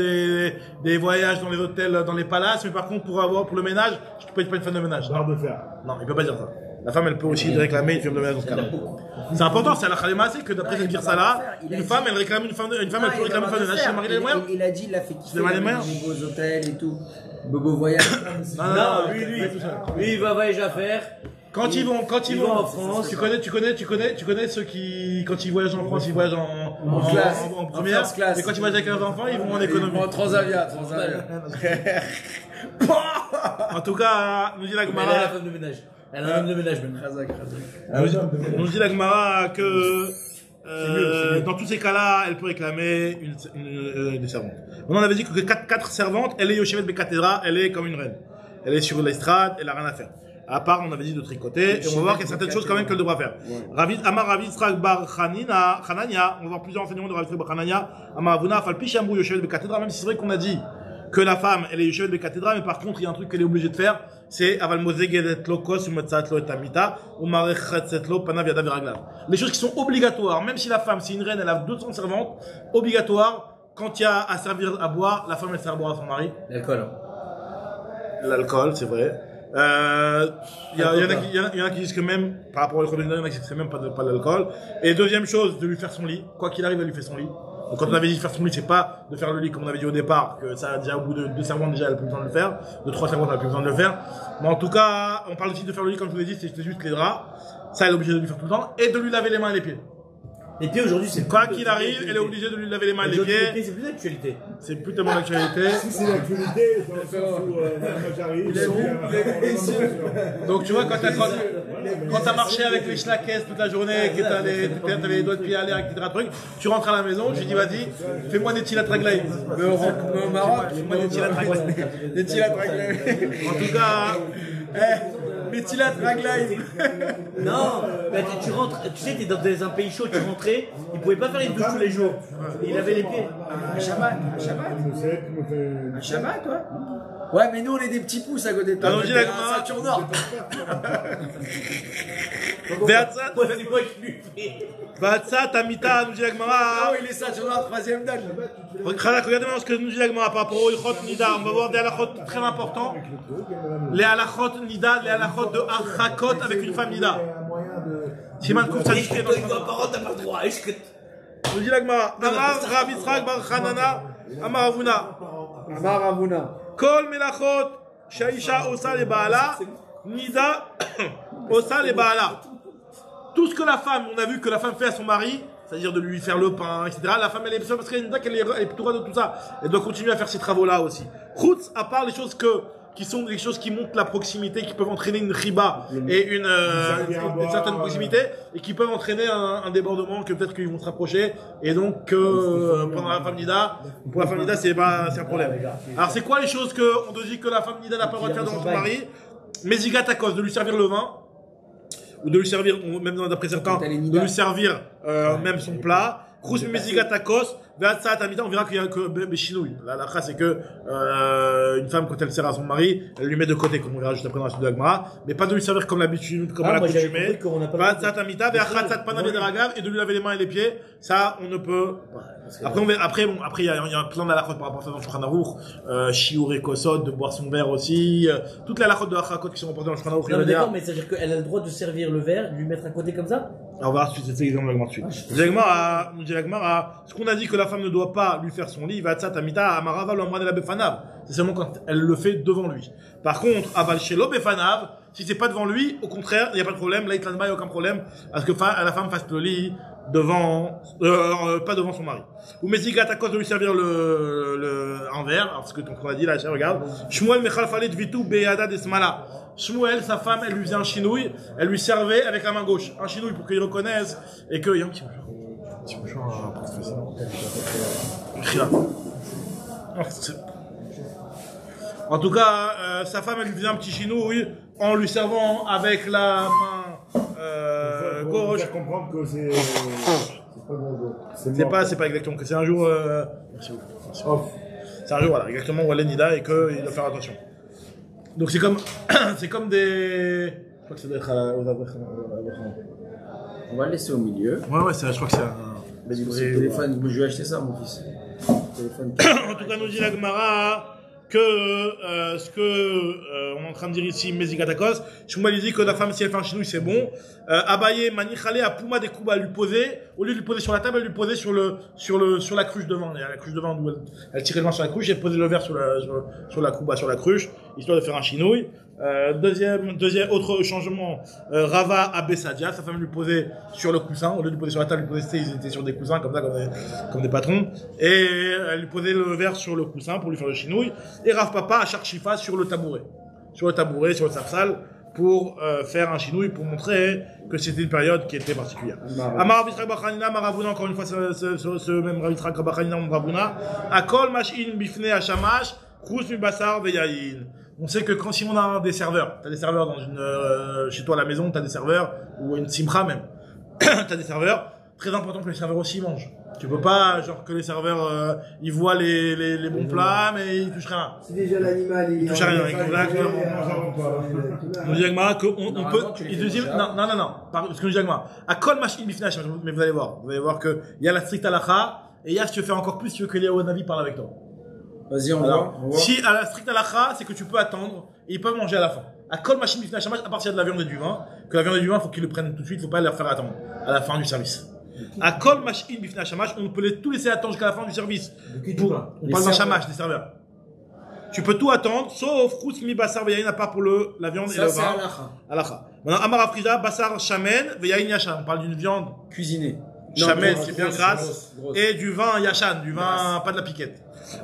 des voyages dans les hôtels, dans les palaces, mais par contre, pour le ménage, je ne paye pas une femme de ménage. Barre de fer. Non, il peut pas dire ça. La femme, elle peut aussi réclamer une femme de ménage dans ce cas-là. C'est important, c'est à la Khalema, c'est que d'après cette girsa-là, une femme, elle réclame une femme, elle peut réclamer une femme de ménage si le mari a les moyens. Il a dit, il a fait kiffer Il a les moyens. les beaux hôtels et tout. Beaux voyages. Non, lui, il va voyager à faire. Quand ils vont en France, tu connais ceux qui, quand ils voyagent en France, ils voyagent en première, first class. et quand ils voyagent avec leurs enfants, ils vont en économie. En Transavia. En tout cas, nous dit la Elle a la Gemara, femme de ménage. Elle a un homme de ménage même. nous dit la Gemara que, dans tous ces cas-là, elle peut réclamer des servantes. On en avait dit que 4 servantes, elle est Yoshevet Bekatedra, elle est comme une reine. Elle est sur l'estrade, elle a rien à faire. À part, on avait dit de tricoter, et on va voir qu'il y a certaines choses quand même qu'elle devra faire. Amar Ravid Srak Bar Hanania, on va voir plusieurs enseignements de Ravid Srak Bar Hanania. Amar Avuna, Falpi Shambu Yoshevet Bekatedra, même si c'est vrai qu'on a dit que la femme, elle est Yoshevet Bekatedra, mais par contre, il y a un truc qu'elle est obligée de faire, c'est Aval Mozegedet Lokos, Umatzatlo et Tamita, Umarechatzetlo, Panav Yadav Viraglav. Les choses qui sont obligatoires, même si la femme, c'est une reine, elle a 200 servantes, obligatoire, quand il y a à servir à boire, la femme, elle sert à boire à son mari. L'alcool. L'alcool, c'est vrai. Il y en a qui disent que même, par rapport au il y en a qui disent que c'est même pas de l'alcool. Et deuxième chose, de lui faire son lit. Quoi qu'il arrive, elle lui fait son lit. Donc quand on avait dit de faire son lit, c'est pas de faire le lit comme on avait dit au départ, que ça, déjà, au bout de 2 servantes, déjà, elle a plus besoin de le faire. De 3 servantes, elle a plus besoin de le faire. Mais en tout cas, on parle aussi de faire le lit, comme je vous l'ai dit, c'est juste les draps. Ça, elle est obligée de lui faire tout le temps. Et de lui laver les mains et les pieds. Les pieds aujourd'hui, c'est Quoi qu'il arrive, elle est obligée de lui laver les mains et les pieds. Les pieds, c'est plus d'actualité. C'est plus tellement d'actualité. Si c'est l'actualité, dans le sens où moi j'arrive, Donc tu vois, quand t'as marché avec les schlackes toute la journée, que t'avais les doigts de pied à l'air, etc. Tu rentres à la maison, je lui dis vas-y, fais-moi des tilat raglaï. Mais au Maroc, Fais-moi des tilat raglaï. des tilat raglaï. En tout cas, Des tilat raglaï. Non, mais tu rentres, tu sais, t'es dans un pays chaud, tu rentrais, il pouvait pas faire une douche tous les jours. Il avait les pieds. Un Shabbat. Un Shabbat, toi. Ouais, mais nous on est des petits pouces à côté de toi. Alors, j'ai la Gemara. ceinture noire. Vatsat, Tamita, nous dit la Gemara. Oh, il est ceinture noire, 3ème dan. Regardez-moi ce que nous dit la Gemara par rapport au Ilchot Nida. On va voir des halachot très importants. Les halachot Nida, les halachot de Achakot avec une femme Nida. Siman Kouf, ça dit que T'as pas le droit. nous dit la Gemara. Amar Rav Yitzchak Bar Hanana, Amar Avuna. Amar Avuna. Kol melachot shaisha osa le baala, Nida osa le baala. Tout ce que la femme, on a vu que la femme fait à son mari, c'est-à-dire de lui faire le pain, etc. La femme, elle est seule parce qu'elle est plutôt de tout ça. Elle doit continuer à faire ces travaux-là aussi. Chutz, à part les choses qui sont des choses qui montrent la proximité, qui peuvent entraîner une riba et une certaine proximité, et qui peuvent entraîner un débordement, que peut-être qu'ils vont se rapprocher, et donc pendant la femme Nida, pour la femme Nida, c'est un problème. Alors c'est quoi les choses qu'on te dit que la femme Nida n'a pas le droit de faire devant son mari? Mezigat à cause de lui servir le vin, ou de lui servir, même d'après certains, de lui servir même son plat. Krous Mezigat à cause. On verra qu'il y a que Béchinouille. La phrase, c'est que une femme, quand elle sert à son mari, elle lui met de côté, comme on verra juste après dans la suite de l'Agmara, mais pas de lui servir comme l'habitude, comme à l'accoutumée. Et de lui laver les mains et les pieds, ça, on ne peut. Après, il y a plein d'alakhot par rapport à ça dans le Shulchan Aruch, Shiur et Kosod, de boire son verre aussi, toutes les alakhot de Achakot qui sont reportées dans le Shulchan Aruch. Non, mais d'accord, mais ça veut dire qu'elle a le droit de servir le verre, de lui mettre à côté comme ça? On va voir ensuite, c'est exactement l'Agmara ensuite. Nous dit l'Agmara, ce qu'on a dit que la femme ne doit pas lui faire son lit, va tsat amita amarava l'amra de la befanav. C'est seulement quand elle le fait devant lui. Par contre, aval shelo befanav, Si c'est pas devant lui, au contraire, il n'y a pas de problème. Là, il n'y a aucun problème à ce que la femme fasse le lit devant, pas devant son mari. Ou Mesigat à cause de lui servir un verre, alors ce que ton frère a dit là, regarde. Shmuel Mechal Falet Vitu Beyada Desmala. Shmuel, sa femme, elle lui faisait un chinouille, elle lui servait avec la main gauche. Un chinouille pour qu'il reconnaisse et qu'il y a un petit mouchoir. En tout cas, sa femme, elle lui faisait un petit chinouille en lui servant avec la main gauche. Faut comprendre que c'est pas bon. C'est pas exactement que c'est un jour. Merci beaucoup. C'est un jour, voilà, exactement où elle est Nida et qu'il doit faire attention. Donc c'est comme des. Je crois que ça doit être aux Abraham. On va le laisser au milieu. Ouais, je crois que c'est un. Mais du coup, c'est le téléphone, je vais acheter ça, mon fils. En tout cas, nous dit la Gemara que ce que on est en train de dire ici, Mezikatakos, Shmuel dit que la femme, si elle fait un chinouille, c'est bon. Abaye, Manichale, à Pouma des Kouba, lui poser, au lieu de lui poser sur la table, elle lui posait sur la cruche devant. Il y a la cruche devant où elle tirait le vin sur la cruche et elle posait le verre sur la Kouba, sur la cruche, histoire de faire un chinouille. Deuxième autre changement, Rava à Bessadia, sa femme lui posait sur le coussin, au lieu de lui poser sur la table, lui posait, ils étaient sur des coussins comme ça, comme des patrons, et elle lui posait le verre sur le coussin pour lui faire le chinouille, et Rav Papa à Charchifa sur le tabouret, sur le sapsal, pour faire un chinouille, pour montrer que c'était une période qui était particulière. Amar Ravitrak Bachanina, Maravuna, encore une fois, ce même Ravitrak Bachanina, Maravuna, Akol Mashin Bifne Hashamash, Khous Mibasar Veyayin. On sait que quand si on a des serveurs, t'as des serveurs dans chez toi à la maison, t'as des serveurs, ou une simra même, t'as des serveurs, très important que les serveurs aussi mangent. Tu peux pas, genre, que les serveurs, ils voient les bons plats, mais ils touchent rien. C'est déjà l'animal, il touche rien, exactement. Nous dit Agmara qu'on peut, ce que nous dit Agmara. À Kol Mashin Bifnash, mais vous allez voir que il y a la stricte halakha, et il y a si tu veux faire encore plus, tu veux que Léo Navi parle avec toi. Vas-y, on va. Si à la stricte halakha, c'est que tu peux attendre et ils peuvent manger à la fin. À Kol Machine Bifna Shamash, à partir de la viande et du vin, que la viande et du vin, il faut qu'ils le prennent tout de suite, il ne faut pas leur faire attendre à la fin du service. À Kol Machine Bifna Shamash, on peut tout laisser attendre jusqu'à la fin du service. On parle d'un shamash, des serveurs. Tu peux tout attendre, sauf Khous Mi Basar Veyayin, à part pour la viande et le vin. Halakha. Maintenant, Amar Afrida, Basar Shamen, Veyayin Yashan. On parle d'une viande cuisinée. Shamen, c'est bien grasse. Et du vin Yashan, du vin, pas de la piquette.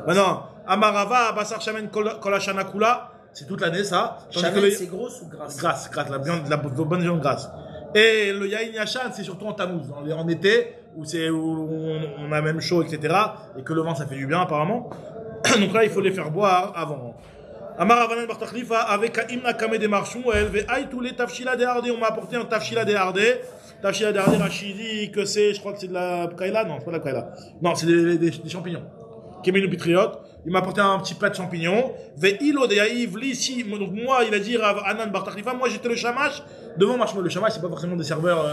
Maintenant, Amarava, Basar Shamen, Kolashana Kula, c'est toute l'année ça. Shamen, c'est grosse ou grasse? Grasse, la bonne viande grasse. Et le Yain Yashan, c'est surtout en Tammuz, en été, où on a même chaud, etc. Et que le vin, ça fait du bien, apparemment. Donc là, il faut les faire boire avant. Amaravanan Bartachlifa, avec Imna Kame de Marshmuel, Ve'aï tous les Tafshila de Hardé, on m'a apporté un Tafshila de Hardé. Tafshila de Hardé, Rachidi, que c'est, je crois que c'est de la Kaila, non, c'est pas de la Kaila. Non, c'est des champignons. Kémenu Pitriote, il m'a apporté un petit plat de champignons. Ve'ilo de Yaïv, ici, donc moi, il a dit à Anan Bartachlifa, moi j'étais le shamash devant Marshmuel. Le shamash, c'est pas forcément des serveurs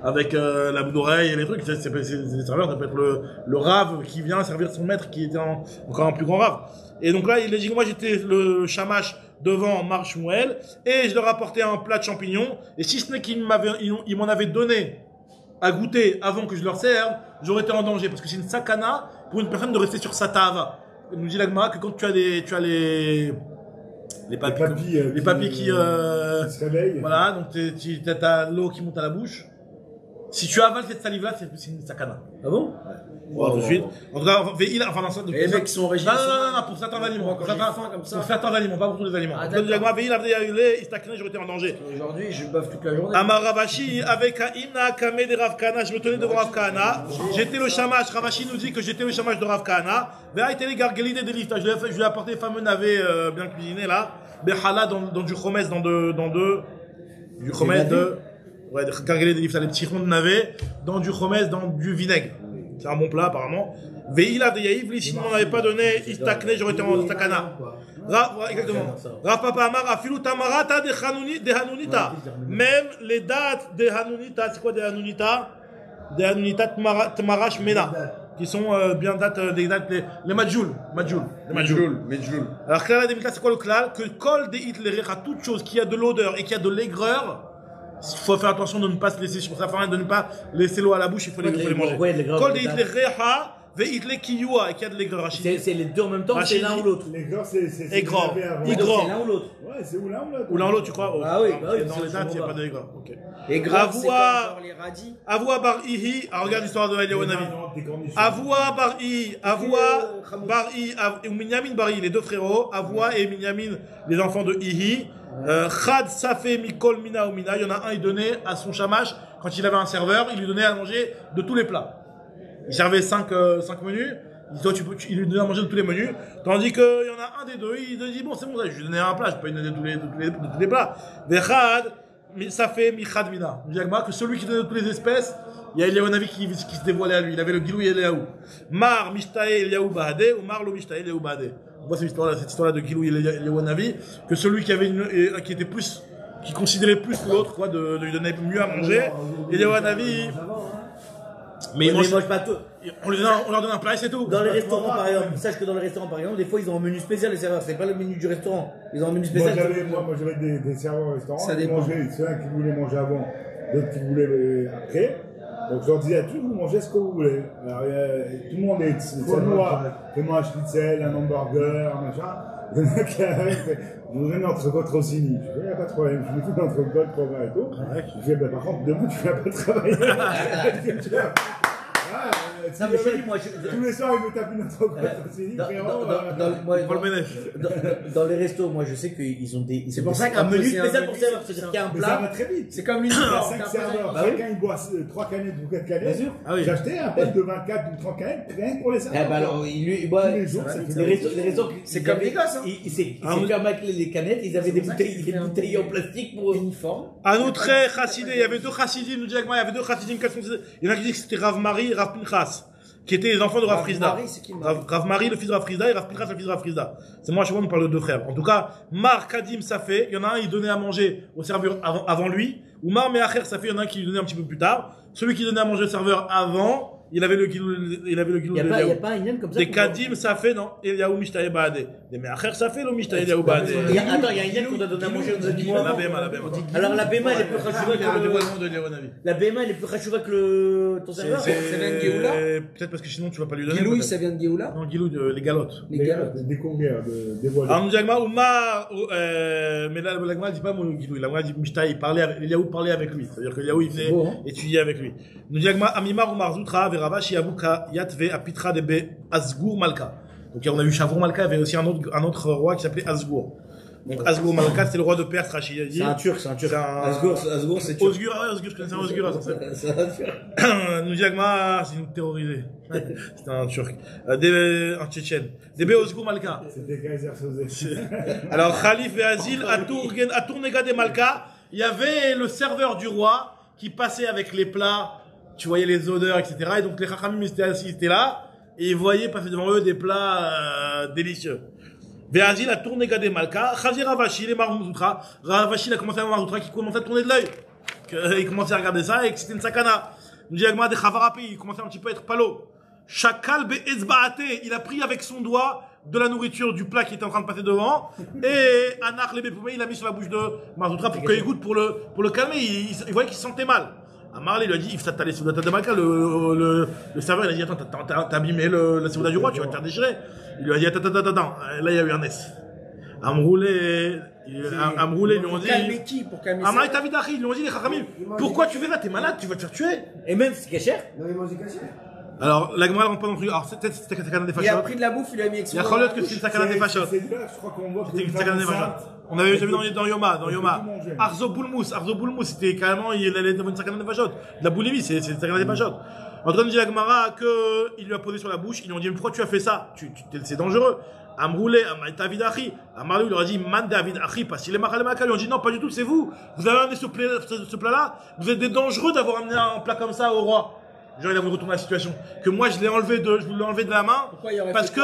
avec la boule d'oreille et les trucs, c'est des serveurs, ça peut être le rave qui vient servir son maître qui était encore un plus grand rave. Et donc là, il a dit que moi j'étais le shamash devant Marshmuel et je leur apportais un plat de champignons. Et si ce n'est qu'ils m'en avaient donné à goûter avant que je leur serve, j'aurais été en danger parce que c'est une sakana pour une personne de rester sur sa tava. Il nous dit l'agma que quand tu as les papilles qui se réveillent. Voilà, donc tu as l'eau qui monte à la bouche. Si tu avales cette salive-là, c'est une sakana. Ah bon? Ouais, tout de suite. En tout cas, les mecs qui sont au régime. Non, pour certains aliments. Pour certains aliments, pas pour tous les aliments. J'aurais été en danger. Aujourd'hui, je bave toute la journée. Amar Ravashi, avec Aïna Kame de Rav Kahana, je me tenais devant Rav Kahana. J'étais le shamash. Ravashi nous dit que j'étais le shamash de Rav Kahana. Ve'a été les gargalides des lifts. Je lui ai apporté les fameux navets bien cuisinés là. Behala dans du chomes, du chomes de. Ouais, des gargalides des lifts, les petits ronds de navets, dans du chomes, dans du vinaigre. C'est un bon plat apparemment. Ve'ila de Yaïv, si on n'avait pas donné, istakne, j'aurais été en sakana. Exactement. Rav Papa Amar, afilu tamarata de Hanunita. Même les dates de Hanunita, c'est quoi des Hanunita? Des Hanunita Tmarash Mena. Qui sont bien des dates, les Madjoul. Alors, Klal Ademita, c'est quoi le Klal? Que Kol de Hitler, à toute chose qui a de l'odeur et qui a de l'aigreur, il faut faire attention de ne pas se laisser sur sa faim, de ne pas laisser l'eau à la bouche, il faut les manger. Kol de Hitler, Ve'itle kiyua, et qu'il y a de l'aigreur. C'est les deux en même temps, c'est l'un ou l'autre. L'aigreur, c'est Aigreur. C'est l'un ou l'autre. Ouais, c'est ou l'un ou l'autre. Ou l'un ou l'autre, tu crois? Ah oui, bah oui. Dans les dates, il n'y a pas d'aigreur. Ok. Et grave, c'est comme genre les radis. Avoua bar ihi, regarde l'histoire de Eliyahu Navi. Avoua bar ihi, Avoua bar ihi, ou Minyamin bar ihi, les deux frérots, Avoua et Minyamin, les enfants de Ihi. Chad Safé Mikol Mina ou Mina, il y en a un, il donnait à son shamash, quand il avait un serveur, il lui donnait à manger de tous les plats. Il servait 5 menus, il lui donnait à manger de tous les menus, tandis qu'il y en a un des deux, il dit bon c'est bon, je lui donnais un plat, je peux pas lui donner de tous les plats. Vechad Safé Michad Mina, on dit que celui qui donnait de toutes les espèces, il y a Eliyahu Navi qui se dévoilait à lui, il avait le Gilou Eliyahu. Mar Mishtae Eliyahu Bahade ou Mar lo Mishtae Eliyahu Bahade. On voit cette histoire-là de Gilou Eliyahu Navi, que celui qui avait qui était plus, qui considérait plus l'autre, quoi, de lui donner mieux à manger. Eliyahu Navi, mais ils mangent pas tout. On leur donne un plat et c'est tout. Dans les restaurants, par exemple, sache que dans les restaurants, par exemple, des fois ils ont un menu spécial, les serveurs. C'est pas le menu du restaurant. Ils ont un menu spécial. Moi, j'avais des serveurs au restaurant. Ça dépend. Ceux-là qui voulaient manger avant, d'autres qui voulaient après. Donc je leur disais à tous, vous mangez ce que vous voulez. Alors tout le monde est moi, fais-moi un schnitzel, un hamburger, un machin. Il y en a qui arrivent, je voudrais une entrecôte Rossini. Je dis, il n'y a pas de problème, je me fais une entrecôte, programme et tout. Je dis, par contre, demain tu ne vas pas travailler. Non, mais chérie, moi, tous les soirs, il me tape une entrecôte Rossini, dans les restos, moi je sais qu'ils ont des. C'est pour ça qu'un menu spécial pour serveur, c'est-à-dire qu'il y a un plat. Ça va très vite. C'est comme une. Il y a 5 serveurs, chacun il boit 3 canettes ou 4 canettes. J'ai acheté un pack de 24 ou 30 canettes, rien que pour les serveurs. Eh ben alors, il boit. Tous les jours, les restos, c'est comme des gosses, hein. Il s'est fait les canettes, ils avaient des bouteilles en plastique pour uniforme. Un autre chassidé, il y avait deux chassidim, nous dit il y avait deux chassidim, il y en a qui disent que c'était Rav Mari et Rav Pinchas, qui étaient les enfants de Rav Frizda. Rav Mari, le fils de Rav Frizda, et Rav Pinchas, le fils de Rav Frizda. C'est moi, à chaque fois, on parle de deux frères. En tout cas, Mar Kadim Safé, il y en a un, il donnait à manger au serveur avant lui, ou Mar Meacher Safé, il y en a un qui lui donnait un petit peu plus tard. Celui qui donnait à manger au serveur avant, il avait le guilou. Il y a pas un inem comme ça. Des Kadim Safé, non. Eliyahu Mishtae Baade. Des Meacher Safé, le Mishtae Eliyahu Baade. Attends, il y a un inem qu'on doit donner à manger aux animaux. La BMA. Alors la BMA, elle est plus chachouva que la BMA, elle est plus chachouva que ton serveur. Ça vient de Géoula. Peut-être parce que sinon tu vas pas lui donner. Gilou, ça vient de Géoula. Non, Gilou, les galottes. Les galottes. Des conguères, des voiles. Alors, Ndiagma, mais là, l'Agma dit pas mon Gilou. L'Agma dit Mishtae, Eliyahu parlait avec lui. C'est-à-dire que Eliyahu, il venait étudier avec lui. Ndiagma, Amimar ou Marzoutra, Veravash, Yabuka, Yatve, Apitra, Debe, Asgour, Malka. Donc, on a vu Shavur Malka, il y avait aussi un autre roi qui s'appelait Asgour. Donc, Asgour Malka, c'était le roi de Perse, Rachid. C'est un turc. Asgour, c'est turc. Osgur, je connaissais un Osgur, c'est un turc. Nous dit Agma, c'est une terrorisée. C'était un turc. Un tchétchène. Debe Osgur Malka. C'était Kaiser Sosé. Alors, Khalif et Azil, à Tournega de Malka, il y avait le serveur du roi qui passait avec les plats, tu voyais les odeurs, etc. Et donc, les Chachamim étaient là, et ils voyaient passer devant eux des plats délicieux. Veazil a tourné Gadé Malka, Khazir Ravashi, les Marzoutra. Ravashi a commencé à voir Marzoutra qui commençait à tourner de l'œil. Il commençait à regarder ça et que c'était une sakana. Nous dit Agma de Khavarapi, il commençait un petit peu à être palo. Shakal be Ezbaate, il a pris avec son doigt de la nourriture du plat qui était en train de passer devant. Et Anak le Bepoumé, il a mis sur la bouche de Marzoutra pour qu'il goûte, pour le calmer. Il voyait qu'il se sentait mal. Amar lui a dit, Ifsat Talé Souda de Malka, le serveur, il a dit, attends, t'as abîmé la Souda du roi, tu vas te faire déchirer. Il lui a dit, attends, là il y a eu un S. Amroulé, ils lui ont dit. Calmer qui pour calmer ça? Amar Tavidachi, ils lui ont dit, les Chachamim, pourquoi tu fais là, t'es malade, tu vas te faire tuer. Et même c'est cachère. Non, il mange caché. Alors, la Gemara rentre pas non plus. Alors, c'était sakana des Il a fachot. pris de la bouffe, il a mis avec Il y a Kholot que c'est une sakana des fachot. C'est là, je crois qu'on voit que C'était une sakana des fachot. On avait déjà vu dans Yoma. Arzo Boulmous, c'était carrément, il allait dans une sakana des fachot. De la boulimie, c'est une sakana des fachot. En train de dire à Gemara qu'il lui a posé sur la bouche, ils lui ont dit, mais pourquoi tu as fait ça? C'est dangereux. Amroulé, David Achi. Amarou, il leur a dit, Man David Achi, parce qu'il est Machalemaka. Ils lui ont dit, non, pas du tout, c'est vous. Vous avez amené ce plat-là. Vous êtes des dangereux d'avoir amené un plat comme ça au roi. Genre, il a voulu retourner la situation. Que moi, je voulais l'enlever de la main. Parce que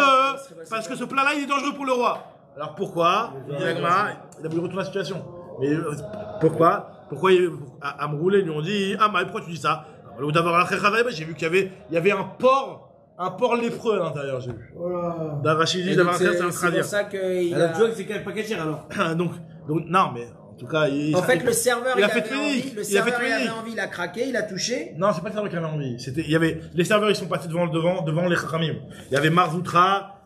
ce plat-là, il est dangereux pour le roi. Alors pourquoi? Il a voulu retourner la situation. Mais pourquoi Amroulé, ils lui ont dit, ah, mais pourquoi tu dis ça? J'ai vu qu'il y avait un porc lépreux à l'intérieur, j'ai vu. D'Arachidi, d'avoir c'est un C'est pour ça que. Alors, tu vois que c'est pas cachère alors. donc, non, mais En tout cas, en fait, le serveur, il a fait avait envie, il a craqué, il a touché. Non, c'est pas le serveur qui avait envie. Il y avait, les serveurs, ils sont passés devant les Khamim. Il y avait Marzoutra,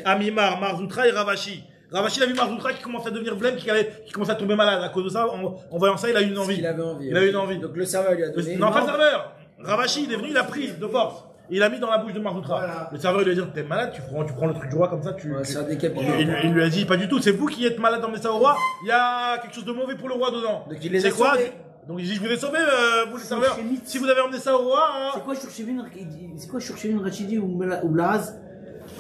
Amimar, Marzoutra et Ravashi. Ravashi, il a vu Marzoutra qui commençait à devenir blême, qui commençait à tomber malade. À cause de ça, en voyant ça, il a eu une envie. Il avait envie. Il a eu une envie. Donc le serveur lui a donné. Non, pas le serveur. Ravashi, il est venu, il a pris de force. Il a mis dans la bouche de Marzoutra. Voilà. Le serveur, il lui a dit, t'es malade, tu prends le truc du roi comme ça, il lui a dit, pas du tout, c'est vous qui êtes malade d'emmener ça au roi. Il y a quelque chose de mauvais pour le roi dedans. Donc il les a sauvés. Donc il dit, je vous ai sauvé, vous les serveurs. Si vous avez emmené ça au roi. C'est quoi Shurchevin Rachidi ou Blaz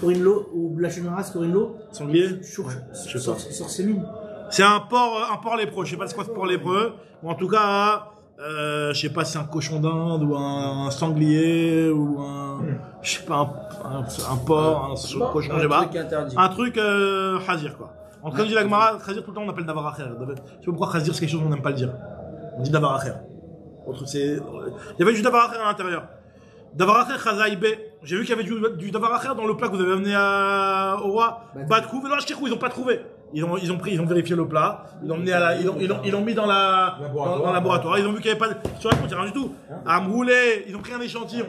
Corinlo ou Blachenoras Corinlo? Sanglier. Sorcemine. C'est un porc lépreux. Je sais pas c'est quoi ce porc lépreux. Ou en tout cas, je sais pas si c'est un cochon d'Inde ou un sanglier ou je sais pas, un porc, un cochon, je sais pas. Un truc Khazir quoi. En tout cas, dit la Gemara, Khazir tout le temps on appelle Davar Acher. Je sais pas pourquoi Khazir c'est quelque chose qu'on n'aime pas le dire. On dit Davar Acher. Il y avait du Davar Acher à l'intérieur. Davar Acher Chazaïbe. J'ai vu qu'il y avait du Davar Acher dans le plat que vous avez amené au roi. Badkou, mais non, ils ont pas trouvé. Ils ont vérifié le plat. Ils l'ont mis dans le laboratoire. Ils ont vu qu'il n'y avait pas sur la compte, il n'y a rien du tout. À Mroulé, ils ont pris un échantillon.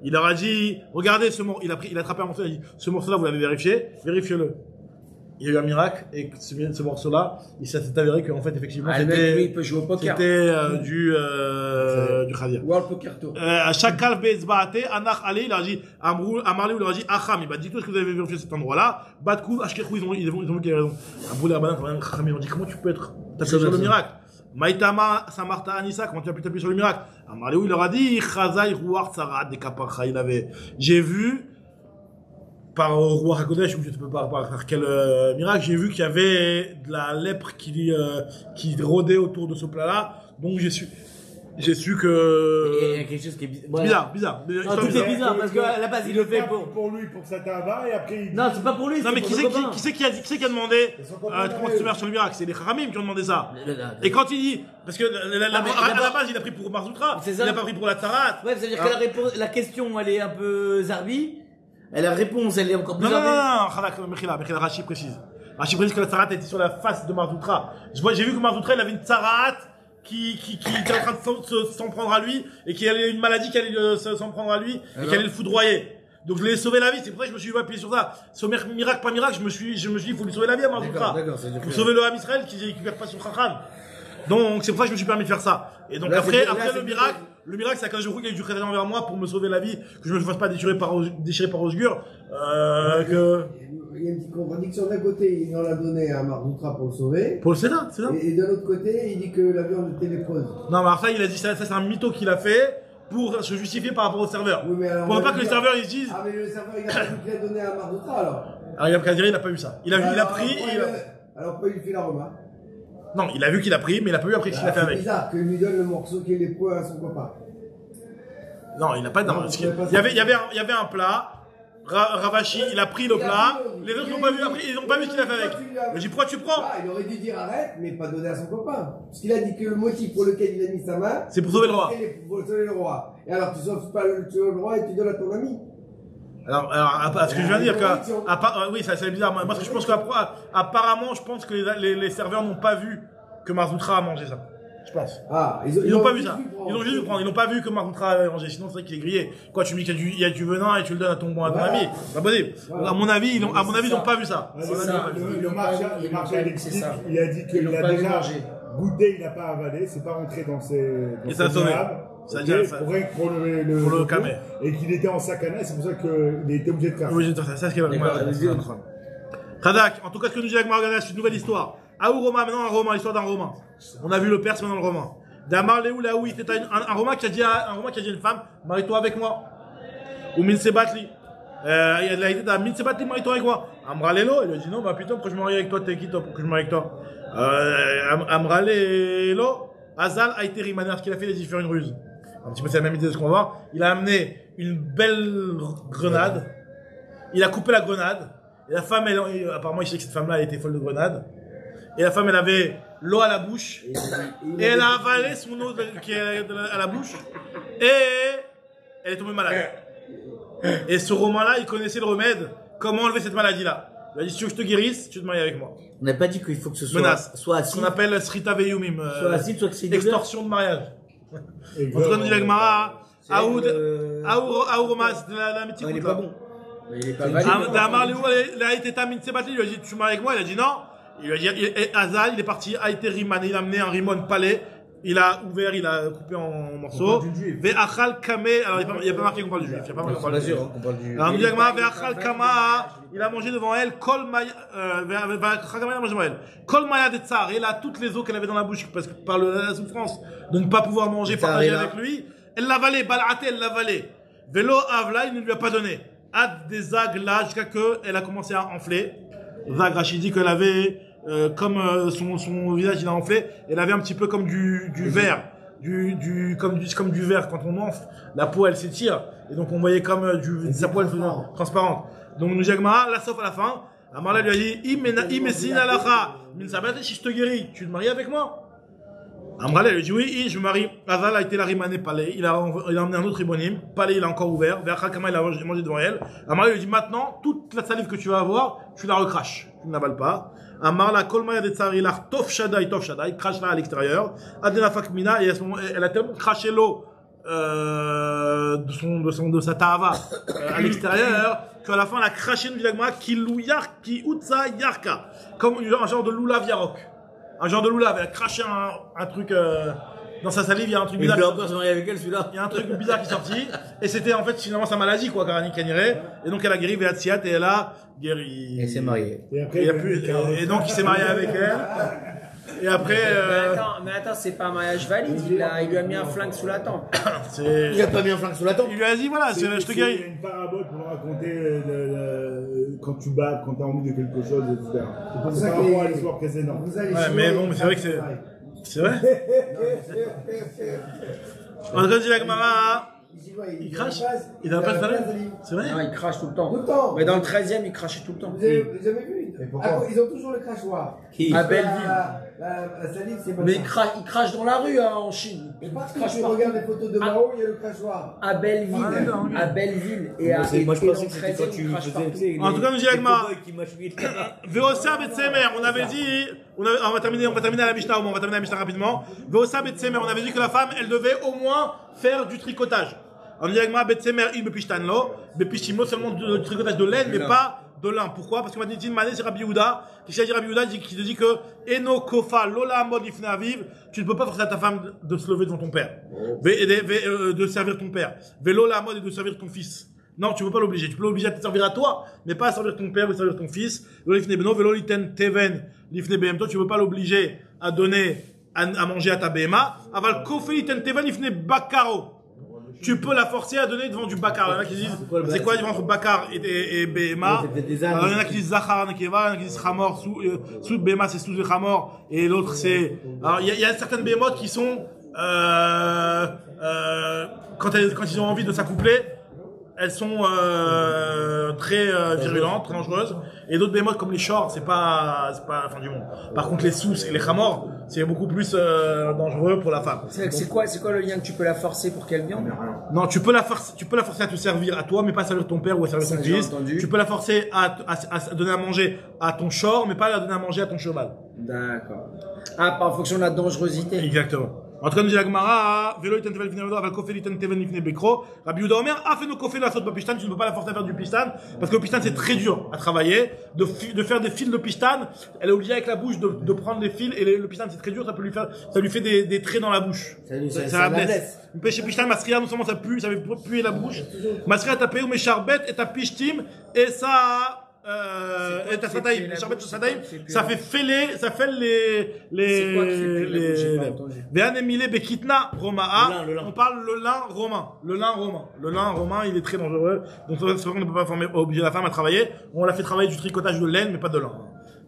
Il leur a dit, regardez ce morceau. Il a attrapé un morceau, il a dit, ce morceau-là, vous l'avez vérifié, vérifiez-le. Il y a eu un miracle, et ce morceau-là, il s'est avéré qu'en fait, effectivement, c'était du Khadir. World Poker Tour. Shakal Bezbaate, Anach Ali, il a dit, Amarli, il leur a dit, Acham, il m'a dit, tout ce que vous avez vérifié cet endroit-là, Batkou, Ashkekhou, ils ont vu qu'il avait raison. Abrou, Rabanan, ils ont dit, comment tu peux être tapé sur le miracle? Maïtama, Samarta, Anissa, comment tu as pu taper sur le miracle? Amarli, il leur a dit, Chazaï, Rouar, Sarah, des Kaparcha, j'ai vu, par roi Hakodesh, ou je ne sais pas par quel miracle, j'ai vu qu'il y avait de la lèpre qui rôdait autour de ce plat-là, donc j'ai su que... Il y a quelque chose qui est bizarre. Non, tout est bizarre, parce qu'à la base, il le fait pour lui, pour sa tava, et après il... Non, c'est pas pour lui, non, mais qui c'est qui a demandé comment tu te mets sur le miracle? C'est les Khamim qui ont demandé ça. Et quand il dit... Parce que à la base, il a pris pour Marzoutra, il n'a pas pris pour la Tsarat. Ouais, ça veut dire que la question, elle est un peu zarbi. Et la réponse, elle est encore plus... Non, Mechila, Rachid précise. Rachid précise que la Tsarat était sur la face de Marzoutra. J'ai vu que Marzoutra, il avait une Tsarat qui était en train de s'en prendre à lui, et qui avait une maladie qui allait s'en prendre à lui, et qui allait le foudroyer. Donc je lui ai sauvé la vie, c'est pour ça que je me suis appuyé sur ça. Miracle, pas miracle, je me suis dit, il faut lui sauver la vie à Marzoutra. Pour sauver le Ham Israël qui récupère pas son Chacham. Donc c'est pour ça que je me suis permis de faire ça. Et donc après le miracle, c'est quand je crois qu'il y a eu du crédit envers moi pour me sauver la vie, que je me fasse pas déchirer par Osgur, Il y a une petite contradiction. D'un côté, il en a donné à Marzoutra pour le sauver. Pour le Sénat, c'est ça. Et de l'autre côté, il dit que la viande était lépreuse. Non, mais après, il a dit ça c'est un mytho qu'il a fait pour se justifier par rapport au serveur. Oui, mais alors, pour ne pas que les serveurs ils se disent. Ah, mais le serveur, il a pas vu qu'il a donné à Marzoutra alors. Alors, il n'a pas eu ça. Il a pris. Alors, pourquoi il fait la remarque? Non, il a vu qu'il a pris, mais il n'a pas vu après ce qu'il a fait avec. C'est bizarre qu'il lui donne le morceau qui est lépreux à son copain. Non, il n'a pas. Non, il y avait un plat. Ravashi, il a pris le plat. Les autres n'ont pas vu après, ils n'ont pas vu ce qu'il a fait avec. Mais j'ai dit, pourquoi tu prends? Il aurait dû dire arrête, mais pas donner à son copain. Parce qu'il a dit que le motif pour lequel il a mis sa main, c'est pour sauver le roi. Pour sauver le roi. Et alors, tu sauves pas le roi et tu donnes à ton ami. Alors, ce que je viens de dire, oui, c'est bizarre. Moi, je pense qu'apparemment, je pense que les serveurs n'ont pas vu que Marzoutra a mangé ça. Je pense. Ah, ils n'ont pas vu ça. Ils ont juste vu prendre. Ils n'ont pas vu que Marzoutra avait mangé. Sinon, c'est vrai qu'il est grillé. Quoi, tu me dis qu'il y a du venin et tu le donnes à ton ami. C'est pas possible. À mon avis, ils n'ont pas vu ça. Le marché Alexis, il a dit qu'il a déjà goûté, il n'a pas avalé, c'est pas rentré dans ses. Et ça a sauvé. Pour le calmer. Et qu'il était en sakana, c'est pour ça qu'il était obligé de faire ça. Oui, c'est ça, c'est ce qu'il va. Khadak, en tout cas, ce que nous dit avec Margana, c'est une nouvelle histoire. Aou Roma, maintenant un romain, l'histoire d'un romain. On a vu le Perse, maintenant le romain. Damar Léou, là où il était un romain qui a dit à une femme, marie-toi avec moi. Ou Minsebatli. Il a été à Minsebatli, marie-toi avec moi. Amralelo, il a dit non, bah putain, pourquoi je me marie avec toi, t'es qui toi, pourquoi je me marie avec toi? Amralelo, Azal a été rimaner, ce qu'il a fait, il a dit faire une ruse. Un petit peu, c'est la même idée de ce qu'on va voir. Il a amené une belle grenade. Il a coupé la grenade. Et la femme, apparemment, il sait que cette femme-là, elle était folle de grenade. Et la femme, elle avait l'eau à la bouche. Et elle a avalé son eau qui est à la bouche. Et elle est tombée malade. Et ce romain-là, il connaissait le remède. Comment enlever cette maladie-là. Il a dit si tu veux que je te guérisse, tu te maries avec moi. On n'a pas dit qu'il faut que ce soit, Menace. soit Ce assis. qu'on appelle Srita Veyumim. Soit assis, soit que c'est extorsion de mariage. En tout cas, nous dit la Gemara, Aoud Roma, c'est la mythique. Il est pas bon. Mais il est pas valide. Damar Léou, il a été Tamin Sebatli, il lui a dit tu maries avec moi, il a dit non. Il lui a dit Hazal, il est parti, a été rimané, il a amené un rimon palais. Il a ouvert, il a coupé en morceaux. Ve'achal kameh, alors il n'y a pas marqué qu'on parle du juif. Il n'y a pas marqué qu'on parle du juif. Alors, nous dit Ve'achal kama, il a mangé devant elle, kol maya, Ve'achal kama, il a mangé devant elle. Kol maya de tsar, et là, toutes les eaux qu'elle avait dans la bouche, parce que par la souffrance de ne pas pouvoir manger, partager avec lui, elle l'avalait, bal'ate, elle l'avalait. Vélo avla, il ne lui a pas donné. Ad des zags là, jusqu'à que elle a commencé à enfler. Zag Rachid dit qu'elle avait, comme son visage il a enflé, elle avait un petit peu comme du verre, comme du verre quand on enfle, la peau elle s'étire et donc on voyait comme sa peau elle faisait transparente. Donc nous Jagmara, la sauf à la fin, Amala lui a dit Imesina lacha min sabati, si je te guéris, tu te maries avec moi? Amrala lui a dit oui, je me marie. Azal a été la rimané palais, il a emmené un autre ribonim, palais il a encore ouvert, Ve'achakama il a mangé devant elle. Amrala lui a dit maintenant, toute la salive que tu vas avoir, tu la recraches, tu ne l'avales pas. Amarla kolmaya de tsarilach tof shadai, crache là à l'extérieur. Adena fakmina, et à ce moment, elle a tellement craché l'eau de sa tava à l'extérieur qu'à la fin elle a craché une vilagma qui utsa yarka, comme un genre de loulav yarok. Un genre de loulav, elle a craché un truc dans sa salive, il y a un truc bizarre. Il veut encore se marier avec elle, celui-là. Il y a un truc bizarre qui est sorti, et c'était en fait finalement sa maladie, quoi, Karani Kanire. Et donc elle a guéri Veatsiat, et elle a guéri. Et s'est mariée. Et donc il s'est marié avec elle. Et après. Mais attends, c'est pas un mariage valide, il lui a mis un flingue sous la tempe. Il a pas mis un flingue sous la tempe. Il lui a dit voilà, je te guéris. Il y a une parabole pour raconter quand tu bats, quand tu as envie de quelque chose, etc. C'est pour ça par rapport à l'histoire précédente. Ouais, mais bon, mais c'est vrai que c'est. C'est vrai? On a dit la Gemara. Il crache? Il n'a pas de salive? C'est vrai? Non, il crache tout le temps. Tout le temps. Mais dans le 13e, il crachait tout le temps. Vous avez jamais vu? Ils ont toujours le crachoir. À Belleville. La salive, c'est pas Mais ça. il crache dans la rue, hein, en Chine. Mais parce que tu regardes les photos de Mao, il y a le crachoir. À Belleville et à Moi je pensais et que dans c'était le 13e, quand tu il crache partout. faisais. En tout cas, nous dit Agma. Veosa Veosa Betsemer, on avait dit, on va terminer à la Mishnah, on va terminer à la Mishnah rapidement. Veosa Betsemer, on avait dit que la femme, elle devait au moins faire du tricotage. On dit Agma Betsemer, il me pishtanlo, bepishimo seulement du tricotage de laine, mais pas de lin. Pourquoi? Parce qu'on m'a dit, Mané, c'est Rabbi Yehuda. Qu'est-ce qu'il dit Rabbi Yehuda? Qui te dit que, Eno kofa lola mod ifne aviv, tu ne peux pas forcer à ta femme de se lever devant ton père. De servir ton père. Vélo la mode et de servir ton fils. Non, tu ne peux pas l'obliger. Tu peux l'obliger à te servir à toi, mais pas à servir ton père ou à servir ton fils. Toi, tu ne peux pas l'obliger à donner à manger à ta BMA. Aval kofeliten teven ifne bakaro. Tu peux la forcer à donner devant du bakar. Il y en a qui disent, c'est quoi la différence entre bakar et BMA? Il y en a qui disent zachar, il y en a qui disent chamor, sous BMA c'est sous le chamor, et l'autre c'est, alors il y a certaines BMA qui sont, quand ils ont envie de s'accoupler, elles sont très virulentes, très dangereuses. Et d'autres bémotes comme les shorts, c'est pas la fin du monde. Par contre, les sous et les khamors, c'est beaucoup plus dangereux pour la femme. C'est quoi le lien que tu peux la forcer pour qu'elle vienne? Non, tu peux la forcer à te servir à toi, mais pas à servir ton père ou à servir ton fils. Tu peux la forcer à donner à manger à ton short, mais pas à donner à manger à ton cheval. D'accord. Ah, pas en fonction de la dangerosité. Exactement. En tout cas, nous dit la Gemara, Velo iten tevel v'nei aval kofel iten tevel v'nei bekro. Rabbi Yehuda Omer, afeno kofel la saute ba pistan. Tu ne peux pas la forcer à faire du pistan parce que le pistan c'est très dur à travailler. De faire des fils de pistan, elle est obligée avec la bouche de prendre des fils et le pistan c'est très dur. Ça lui fait des traits dans la bouche. Ça la blesse. Une pêche pistan, masria non seulement ça pue, ça fait puer la bouche. Masria tapé ou mes charbet et ta pishtim et ça. Et ta sataïm, les charbet sataïm, ça fait fêler, ça fait les Ve'anemile bekitna romaa. On parle le lin romain. Le lin romain, il est très dangereux. Donc c'est vrai qu'on ne peut pas obliger la femme à travailler. On l'a fait travailler du tricotage de laine, mais pas de lin.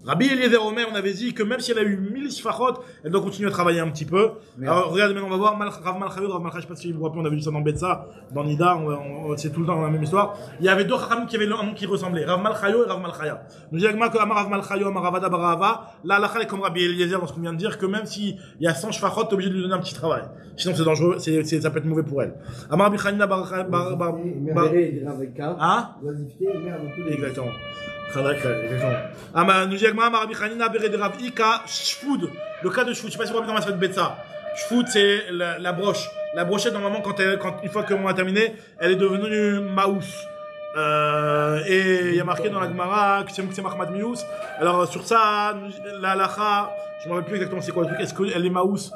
Rabbi Eliezer Omer, on avait dit que même si elle a eu 1000 shfachot, elle doit continuer à travailler un petit peu. Alors, regardez maintenant, on va voir Rav Malchayo, je sais pas si vous vous rappelez, on avait vu ça dans Betsa, dans Nida, c'est tout le temps la même histoire. Il y avait deux Chachamim qui avaient un nom qui ressemblait, Rav Malchayo et Rav Malchaya. Nous dit que Amar Rav Malchayo, Amar Ravada Barahava, là, la est comme Rabbi Eliezer dans ce qu'on vient de dire, que même s'il y a 100 shfachot, t'es obligé de lui donner un petit travail. Sinon, c'est dangereux, ça peut être mauvais pour elle. Amar Rabbi Chanina Hein? Exactement. Nous dit Agma, Rabbi Chanina, Beret de Rav Ika, Shfoud. Le cas de Shfoud, je sais pas si vous vous rappelez dans ma de Betsa. Shfoud, c'est la broche. La brochette, normalement, une fois qu'on a terminé, elle est devenue Maous. Et il y a marqué dans la Gemara que c'est Mahmad Mious. Alors, sur ça, la halacha, je ne me rappelle plus exactement c'est quoi le truc. Est-ce qu'elle est Maous?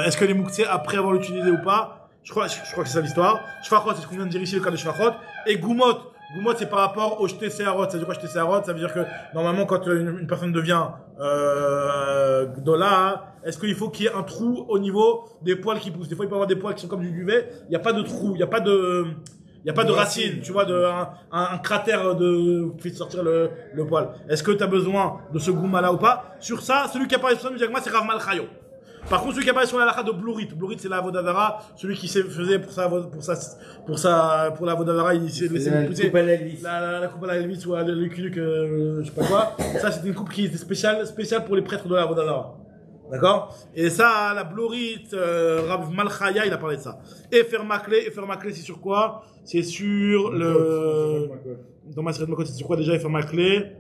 Est-ce qu'elle est Mouktsé après avoir l'utilisé ou pas? Je crois que c'est ça l'histoire. Shfachot, c'est ce qu'on vient de dire ici, le cas de Shfachot. Et Goumot. Goumot, c'est par rapport au jeté Seharot. Ça veut dire quoi jeté Seharot? Ça veut dire que, normalement, quand une personne devient, Dola, est-ce qu'il faut qu'il y ait un trou au niveau des poils qui poussent? Des fois, il peut y avoir des poils qui sont comme du duvet. Il n'y a pas de trou. Il n'y a pas de racine. Tu vois, un cratère qui fait sortir le poil. Est-ce que tu as besoin de ce gouma-là ou pas? Sur ça, celui qui a parlé sur ça, nous dit que moi, c'est Rav Malchayo. Par contre, celui qui apparaît sur la halakha de Blurit. Blurit, c'est la Avodadara. Celui qui faisait pour la Avodadara, il s'est laissé pousser. La coupe à la Elvis ou le culuc, je sais pas quoi. Ça, c'est une coupe qui était spéciale pour les prêtres de la Avodadara. D'accord? Et ça, la Blurit, Rav Malchaya, il a parlé de ça. Et Fermaclé, c'est sur quoi? C'est sur dans ma série de Makot, c'est sur quoi déjà, Fermaclé?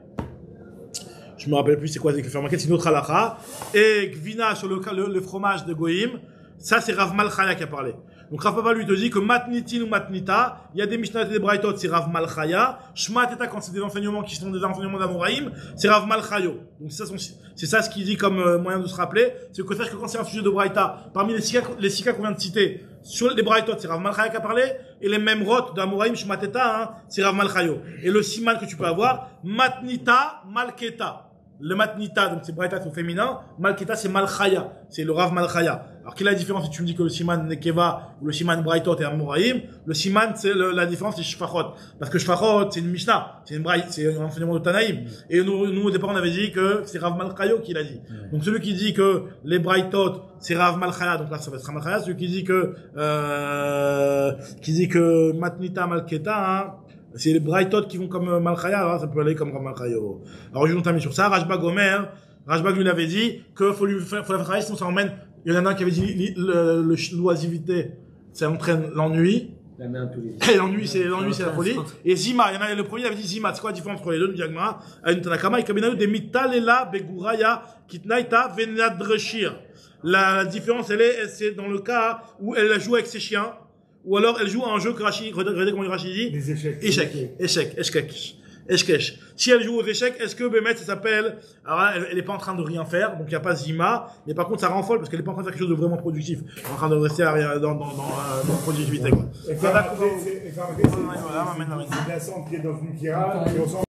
Je me rappelle plus c'est quoi avec le fermaquet, c'est une autre halakha. Et Gvina sur le fromage de Goïm, ça c'est Rav Malchaya qui a parlé. Donc Rav Papa lui te dit que Matnitin ou Matnita, il y a des Mishnah et des Braithot, c'est Rav Malchaya. Shmateta, quand c'est des enseignements qui sont des enseignements d'Amoraïm, c'est Rav Malchayo. Donc c'est ça ce qu'il dit comme moyen de se rappeler. C'est que sache que quand c'est un sujet de Braïta, parmi les sika qu'on vient de citer, sur les Braithot, c'est Rav Malchaya qui a parlé, et les mêmes rotes d'Amoraïm, Shmateta, c'est Rav Malchayo. Et le siman que tu peux avoir, Matnita, Malketa. Le Matnita, donc c'est Braïta, c'est au féminin. Malketa, c'est Malchaya. C'est le Rav Malchaya. Alors, quelle est la différence si tu me dis que le Siman Nekeva ou le Siman Braïtot est Amoraïm? Le Siman, c'est la différence, c'est Shfachot. Parce que Shfachot, c'est une Mishnah. C'est un enseignement de Tanaïm. Et nous, au départ, on avait dit que c'est Rav Malchayo qui l'a dit. Donc, celui qui dit que les Braïtot, c'est Rav Malchaya, donc là, ça va être Rav Malchaya. Celui qui dit que Matnita, Malketa, hein, c'est les Braithot qui vont comme Malchaya, alors ça peut aller comme Rav Malchayo. Alors, je vous termine sur ça. Rajbag Omer, Rajbag lui avait dit que faut la faire travailler, sinon ça emmène. Il y en a un qui avait dit l'oisivité, ça entraîne l'ennui. Et l'ennui, c'est la folie. Et Zima, il y en a, le premier avait dit Zima. C'est quoi la différence entre les deux? Nous dit Agmara, à une Tanakama, et Kabinaou, des Mitalela, Beguraya, Kitnaita, Venadreshir. La différence, c'est dans le cas où elle joue avec ses chiens. Ou alors, elle joue à un jeu que regardez comment Rashi dit. Des échecs. Échecs. Si elle joue aux échecs, est-ce que Bémet, ça s'appelle, alors là, elle est pas en train de rien faire, donc il n'y a pas Zima, mais par contre, ça rend folle parce qu'elle est pas en train de faire quelque chose de vraiment productif. Elle est en train de rester dans productivité, quoi. Et faire c'est la centre qui est dans une kira,